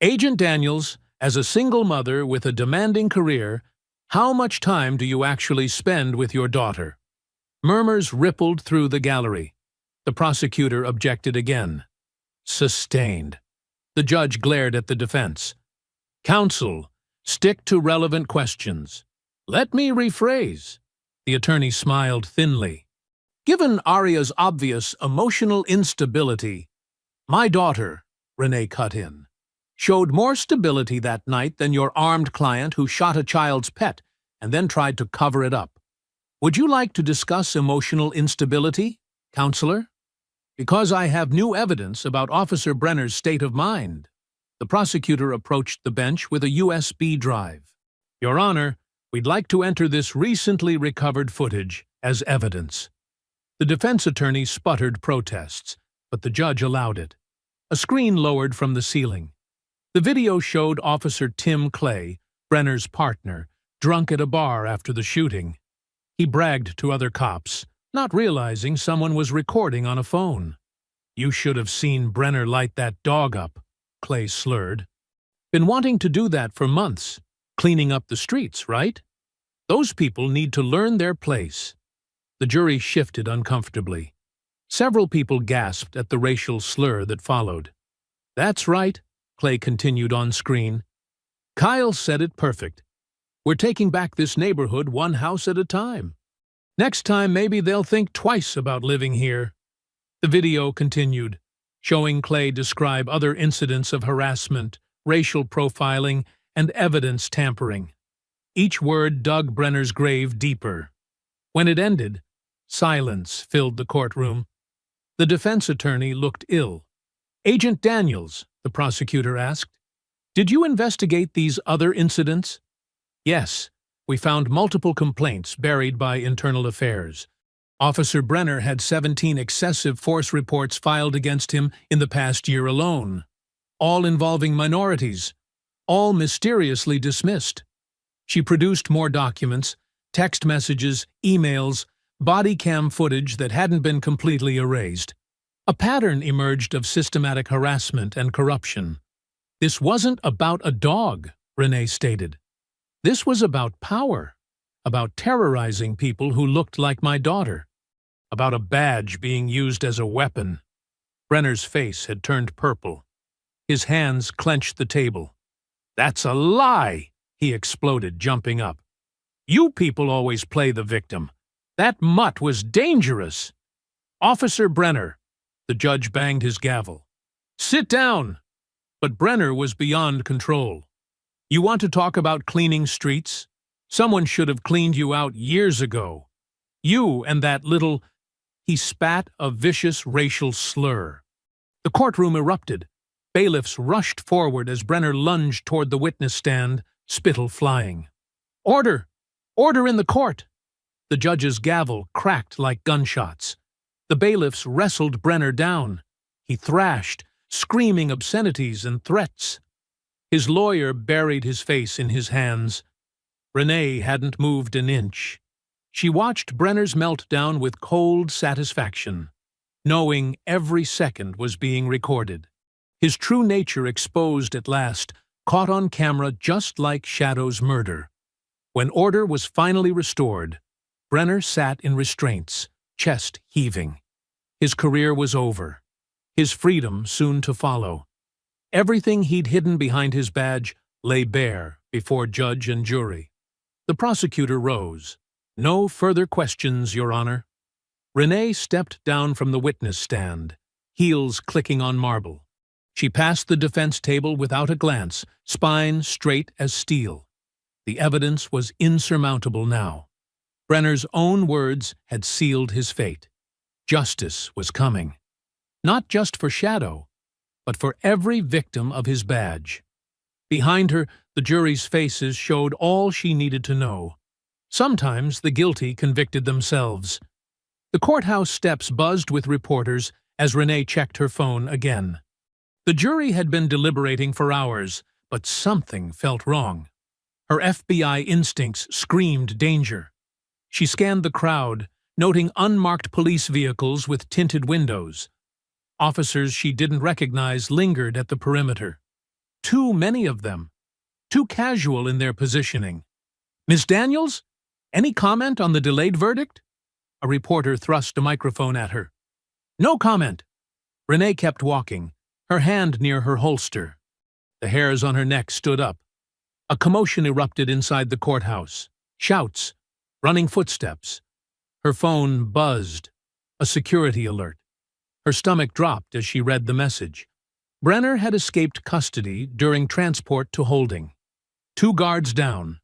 Agent Daniels, as a single mother with a demanding career, how much time do you actually spend with your daughter? Murmurs rippled through the gallery. The prosecutor objected again. Sustained. The judge glared at the defense. Counsel, stick to relevant questions. Let me rephrase. The attorney smiled thinly. Given Aria's obvious emotional instability, my daughter, Renee cut in, showed more stability that night than your armed client who shot a child's pet and then tried to cover it up. Would you like to discuss emotional instability, counselor? Because I have new evidence about Officer Brenner's state of mind. The prosecutor approached the bench with a USB drive. Your Honor, we'd like to enter this recently recovered footage as evidence. The defense attorney sputtered protests, but the judge allowed it. A screen lowered from the ceiling. The video showed Officer Tim Clay, Brenner's partner, drunk at a bar after the shooting. He bragged to other cops, not realizing someone was recording on a phone. You should have seen Brenner light that dog up, Clay slurred. Been wanting to do that for months, cleaning up the streets, right? Those people need to learn their place. The jury shifted uncomfortably. Several people gasped at the racial slur that followed. That's right, Clay continued on screen. Kyle said it perfect. We're taking back this neighborhood one house at a time. Next time maybe they'll think twice about living here. The video continued, showing Clay describe other incidents of harassment, racial profiling, and evidence tampering. Each word dug Brenner's grave deeper. When it ended, silence filled the courtroom. The defense attorney looked ill. Agent Daniels, the prosecutor asked, did you investigate these other incidents? Yes, we found multiple complaints buried by Internal Affairs. Officer Brenner had 17 excessive force reports filed against him in the past year alone, all involving minorities, all mysteriously dismissed. She produced more documents, text messages, emails, body cam footage that hadn't been completely erased. A pattern emerged of systematic harassment and corruption. This wasn't about a dog, Renee stated. This was about power, about terrorizing people who looked like my daughter, about a badge being used as a weapon. Brenner's face had turned purple. His hands clenched the table. That's a lie, he exploded, jumping up. You people always play the victim. That mutt was dangerous. Officer Brenner, the judge banged his gavel. Sit down. But Brenner was beyond control. You want to talk about cleaning streets? Someone should have cleaned you out years ago. You and that little... He spat a vicious racial slur. The courtroom erupted. Bailiffs rushed forward as Brenner lunged toward the witness stand, spittle flying. Order! Order in the court! The judge's gavel cracked like gunshots. The bailiffs wrestled Brenner down. He thrashed, screaming obscenities and threats. His lawyer buried his face in his hands. Renee hadn't moved an inch. She watched Brenner's meltdown with cold satisfaction, knowing every second was being recorded. His true nature exposed at last, caught on camera just like Shadow's murder. When order was finally restored, Brenner sat in restraints, chest heaving. His career was over. His freedom soon to follow. Everything he'd hidden behind his badge lay bare before judge and jury. The prosecutor rose. No further questions, Your Honor. Renee stepped down from the witness stand, heels clicking on marble. She passed the defense table without a glance, spine straight as steel. The evidence was insurmountable now. Brenner's own words had sealed his fate. Justice was coming. Not just for Shadow, but for every victim of his badge. Behind her, the jury's faces showed all she needed to know. Sometimes the guilty convicted themselves. The courthouse steps buzzed with reporters as Renee checked her phone again. The jury had been deliberating for hours, but something felt wrong. Her FBI instincts screamed danger. She scanned the crowd, noting unmarked police vehicles with tinted windows. Officers she didn't recognize lingered at the perimeter. Too many of them. Too casual in their positioning. "Miss Daniels? Any comment on the delayed verdict?" A reporter thrust a microphone at her. "No comment." Renee kept walking, her hand near her holster. The hairs on her neck stood up. A commotion erupted inside the courthouse. Shouts, running footsteps. Her phone buzzed. A security alert. Her stomach dropped as she read the message. Brenner had escaped custody during transport to holding. 2 guards down.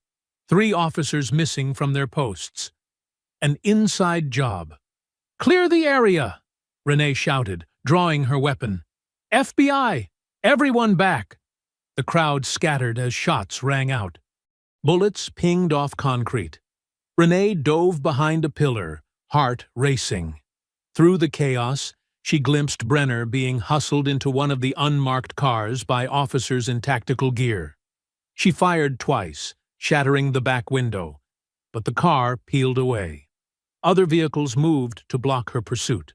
3 officers missing from their posts. An inside job. "Clear the area!" Renee shouted, drawing her weapon. "FBI! Everyone back!" The crowd scattered as shots rang out. Bullets pinged off concrete. Renee dove behind a pillar, heart racing. Through the chaos, she glimpsed Brenner being hustled into one of the unmarked cars by officers in tactical gear. She fired twice, shattering the back window, but the car peeled away. Other vehicles moved to block her pursuit.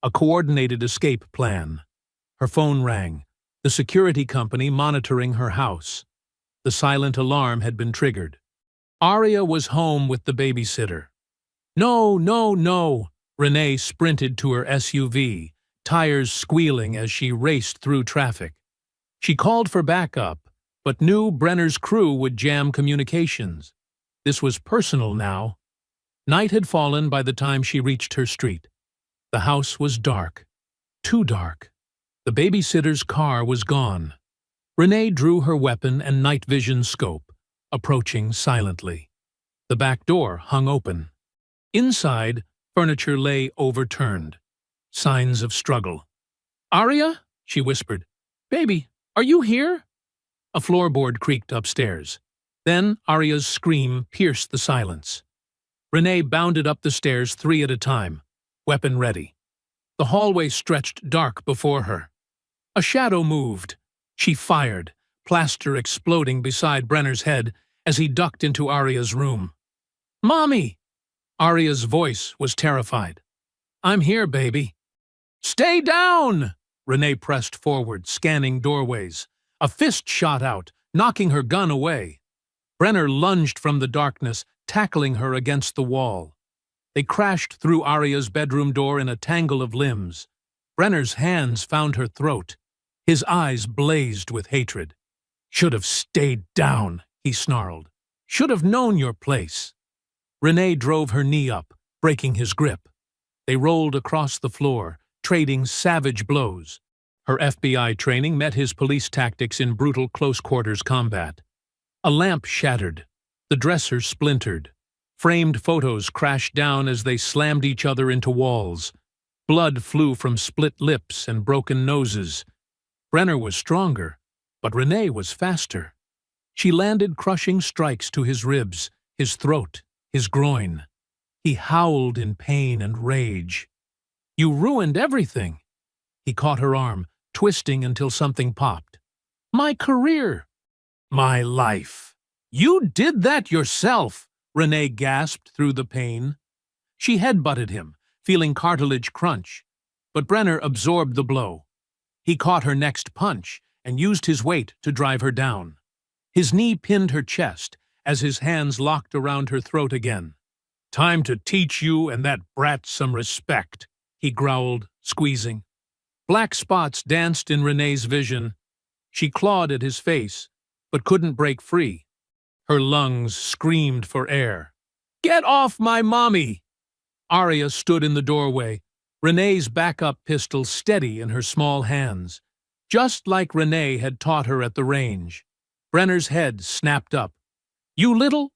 A coordinated escape plan. Her phone rang, the security company monitoring her house. The silent alarm had been triggered. Aria was home with the babysitter. "No, no, no!" Renee sprinted to her SUV, tires squealing as she raced through traffic. She called for backup, but knew Brenner's crew would jam communications. This was personal now. Night had fallen by the time she reached her street. The house was dark. Too dark. The babysitter's car was gone. Renee drew her weapon and night vision scope, approaching silently. The back door hung open. Inside, furniture lay overturned. Signs of struggle. "Aria?" she whispered. "Baby, are you here?" A floorboard creaked upstairs. Then Aria's scream pierced the silence. Renee bounded up the stairs 3 at a time, weapon ready. The hallway stretched dark before her. A shadow moved. She fired, plaster exploding beside Brenner's head as he ducked into Aria's room. "Mommy!" Aria's voice was terrified. "I'm here, baby." "Stay down!" Renee pressed forward, scanning doorways. A fist shot out, knocking her gun away. Brenner lunged from the darkness, tackling her against the wall. They crashed through Aria's bedroom door in a tangle of limbs. Brenner's hands found her throat. His eyes blazed with hatred. "Should have stayed down," he snarled. "Should have known your place." Renee drove her knee up, breaking his grip. They rolled across the floor, trading savage blows. Her FBI training met his police tactics in brutal close-quarters combat. A lamp shattered. The dresser splintered. Framed photos crashed down as they slammed each other into walls. Blood flew from split lips and broken noses. Brenner was stronger, but Renee was faster. She landed crushing strikes to his ribs, his throat, his groin. He howled in pain and rage. "You ruined everything." He caught her arm, twisting until something popped. "My career." "My life." "You did that yourself," Renee gasped through the pain. She headbutted him, feeling cartilage crunch, but Brenner absorbed the blow. He caught her next punch and used his weight to drive her down. His knee pinned her chest as his hands locked around her throat again. "Time to teach you and that brat some respect," he growled, squeezing. Black spots danced in Renee's vision. She clawed at his face, but couldn't break free. Her lungs screamed for air. "Get off my mommy!" Arya stood in the doorway, Renee's backup pistol steady in her small hands, just like Renee had taught her at the range. Brenner's head snapped up. "You little—"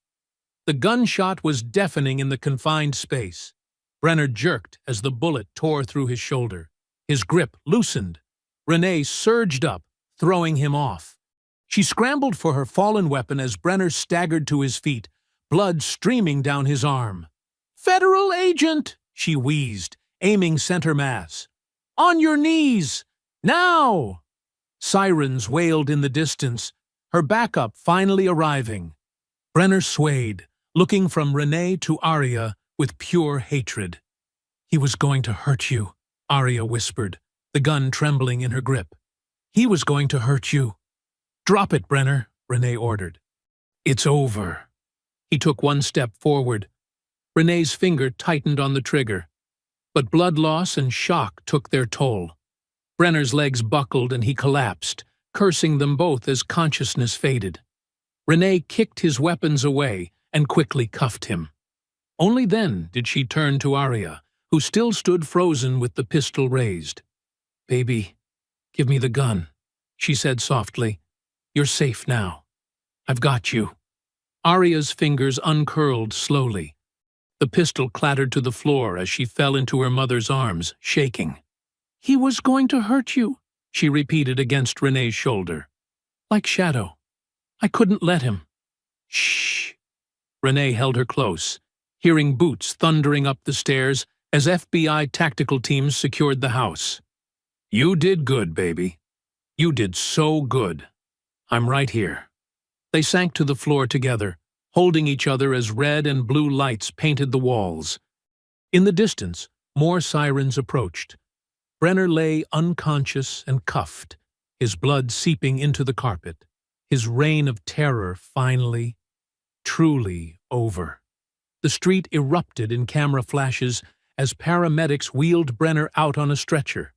The gunshot was deafening in the confined space. Brenner jerked as the bullet tore through his shoulder. His grip loosened. Renee surged up, throwing him off. She scrambled for her fallen weapon as Brenner staggered to his feet, blood streaming down his arm. "Federal agent!" she wheezed, aiming center mass. "On your knees! Now!" Sirens wailed in the distance, her backup finally arriving. Brenner swayed, looking from Renee to Arya with pure hatred. "He was going to hurt you," Arya whispered, the gun trembling in her grip. "He was going to hurt you." "Drop it, Brenner," Renee ordered. "It's over." He took one step forward. Renee's finger tightened on the trigger. But blood loss and shock took their toll. Brenner's legs buckled and he collapsed, cursing them both as consciousness faded. Renee kicked his weapons away and quickly cuffed him. Only then did she turn to Arya, who still stood frozen with the pistol raised. "Baby, give me the gun," she said softly. "You're safe now. I've got you." Arya's fingers uncurled slowly. The pistol clattered to the floor as she fell into her mother's arms, shaking. "He was going to hurt you," she repeated against Renee's shoulder. "Like Shadow. I couldn't let him." "Shh." Renee held her close, hearing boots thundering up the stairs as FBI tactical teams secured the house. "You did good, baby. You did so good. I'm right here." They sank to the floor together, holding each other as red and blue lights painted the walls. In the distance, more sirens approached. Brenner lay unconscious and cuffed, his blood seeping into the carpet, his reign of terror finally, truly over. The street erupted in camera flashes as paramedics wheeled Brenner out on a stretcher.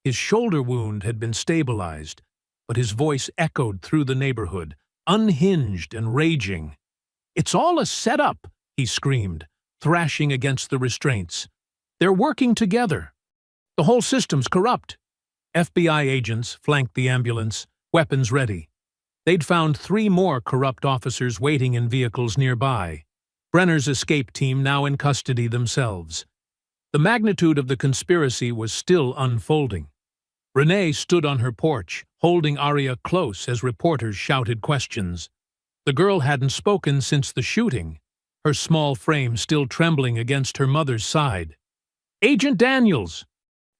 His shoulder wound had been stabilized, but his voice echoed through the neighborhood, unhinged and raging. "It's all a setup," he screamed, thrashing against the restraints. "They're working together. The whole system's corrupt." FBI agents flanked the ambulance, weapons ready. They'd found 3 more corrupt officers waiting in vehicles nearby. Brenner's escape team now in custody themselves. The magnitude of the conspiracy was still unfolding. Renee stood on her porch, holding Arya close as reporters shouted questions. The girl hadn't spoken since the shooting, her small frame still trembling against her mother's side. "Agent Daniels,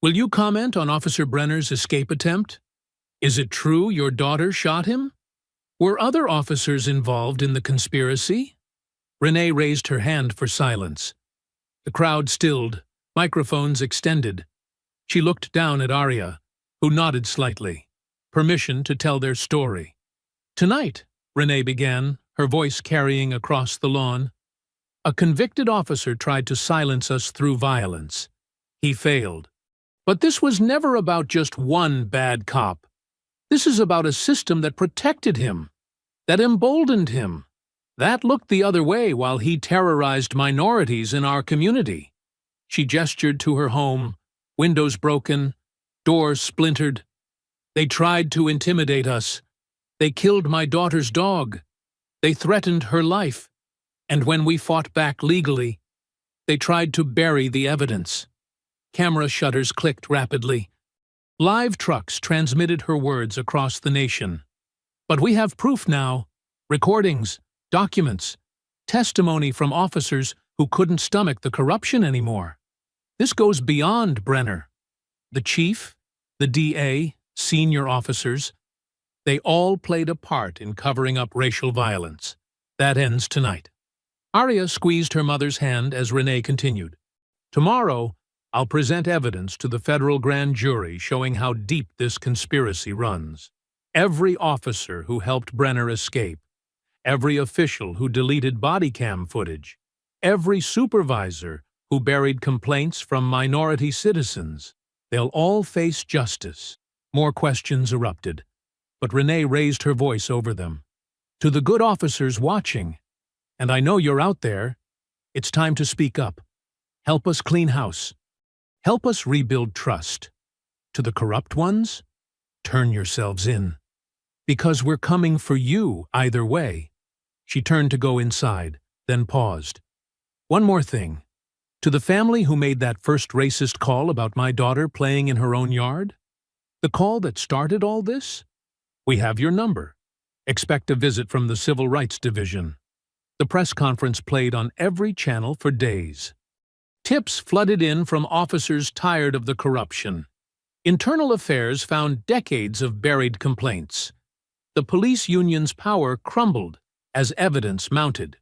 will you comment on Officer Brenner's escape attempt? Is it true your daughter shot him? Were other officers involved in the conspiracy?" Renee raised her hand for silence. The crowd stilled, microphones extended. She looked down at Arya, who nodded slightly. Permission to tell their story. "Tonight," Renee began, her voice carrying across the lawn, "a convicted officer tried to silence us through violence. He failed. But this was never about just one bad cop. This is about a system that protected him, that emboldened him, that looked the other way while he terrorized minorities in our community." She gestured to her home, windows broken, doors splintered. "They tried to intimidate us. They killed my daughter's dog. They threatened her life. And when we fought back legally, they tried to bury the evidence." Camera shutters clicked rapidly. Live trucks transmitted her words across the nation. "But we have proof now. Recordings, documents, testimony from officers who couldn't stomach the corruption anymore. This goes beyond Brenner. The chief, the DA, senior officers, they all played a part in covering up racial violence. That ends tonight." Arya squeezed her mother's hand as Renee continued. "Tomorrow, I'll present evidence to the federal grand jury showing how deep this conspiracy runs. Every officer who helped Brenner escape, every official who deleted body cam footage, every supervisor who buried complaints from minority citizens, they'll all face justice." More questions erupted, but Renee raised her voice over them. "To the good officers watching, and I know you're out there, it's time to speak up. Help us clean house. Help us rebuild trust. To the corrupt ones, turn yourselves in. Because we're coming for you either way. She turned to go inside, then paused. One more thing. To the family who made that first racist call about my daughter playing in her own yard? The call that started all this? We have your number. Expect a visit from the Civil Rights Division. The press conference played on every channel for days. Tips flooded in from officers tired of the corruption. Internal Affairs found decades of buried complaints. The police union's power crumbled as evidence mounted.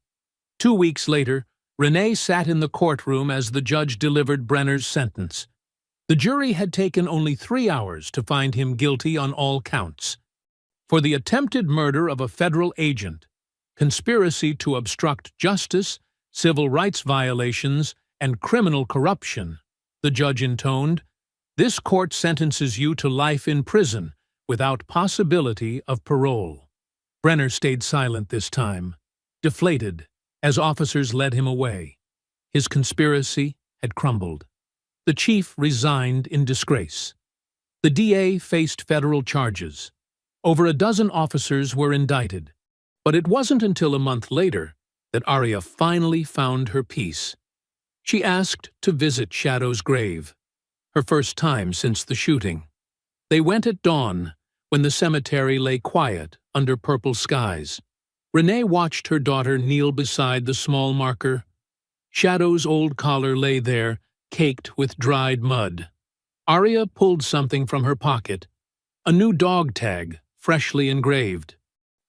2 weeks later, Renee sat in the courtroom as the judge delivered Brenner's sentence. The jury had taken only 3 hours to find him guilty on all counts. For the attempted murder of a federal agent, conspiracy to obstruct justice, civil rights violations, and criminal corruption, the judge intoned, "This court sentences you to life in prison without possibility of parole." Brenner stayed silent this time, deflated, as officers led him away. His conspiracy had crumbled. The chief resigned in disgrace. The DA faced federal charges. Over a dozen officers were indicted. But it wasn't until a month later that Aria finally found her peace. She asked to visit Shadow's grave, her first time since the shooting. They went at dawn, when the cemetery lay quiet under purple skies. Renee watched her daughter kneel beside the small marker. Shadow's old collar lay there, caked with dried mud. Aria pulled something from her pocket, a new dog tag, freshly engraved.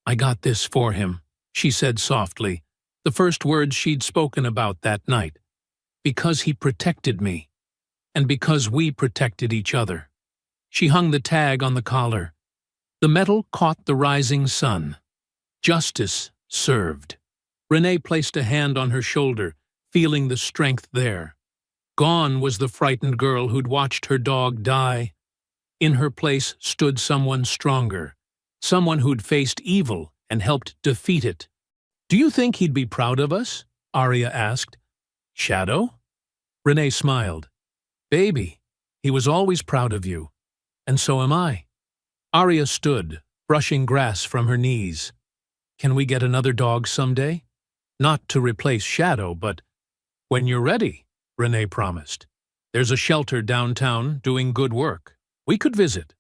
"I got this for him," she said softly, the first words she'd spoken about that night. "Because he protected me, and because we protected each other." She hung the tag on the collar. The metal caught the rising sun. Justice served. Renee placed a hand on her shoulder, feeling the strength there. Gone was the frightened girl who'd watched her dog die. In her place stood someone stronger, someone who'd faced evil and helped defeat it. "Do you think he'd be proud of us?" Aria asked. "Shadow?" Renee smiled. "Baby, he was always proud of you. And so am I." Aria stood, brushing grass from her knees. "Can we get another dog someday? Not to replace Shadow, but—" "When you're ready," Renee promised. "There's a shelter downtown doing good work. We could visit."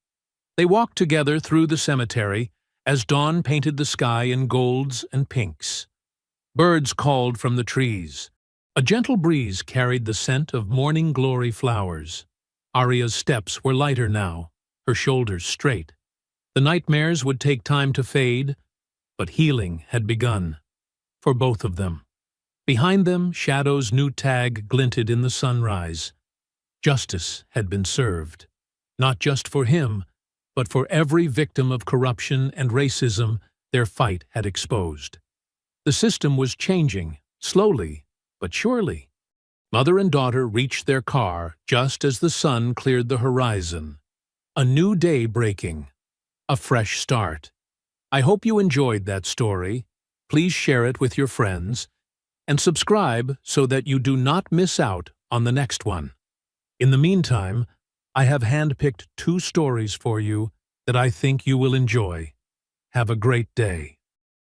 They walked together through the cemetery as dawn painted the sky in golds and pinks. Birds called from the trees. A gentle breeze carried the scent of morning glory flowers. Aria's steps were lighter now, her shoulders straight. The nightmares would take time to fade, but healing had begun. For both of them. Behind them, Shadow's new tag glinted in the sunrise. Justice had been served. Not just for him, but for every victim of corruption and racism their fight had exposed. The system was changing, slowly but surely. Mother and daughter reached their car just as the sun cleared the horizon. A new day breaking. A fresh start. I hope you enjoyed that story. Please share it with your friends and subscribe so that you do not miss out on the next one. In the meantime, I have handpicked 2 stories for you that I think you will enjoy. Have a great day.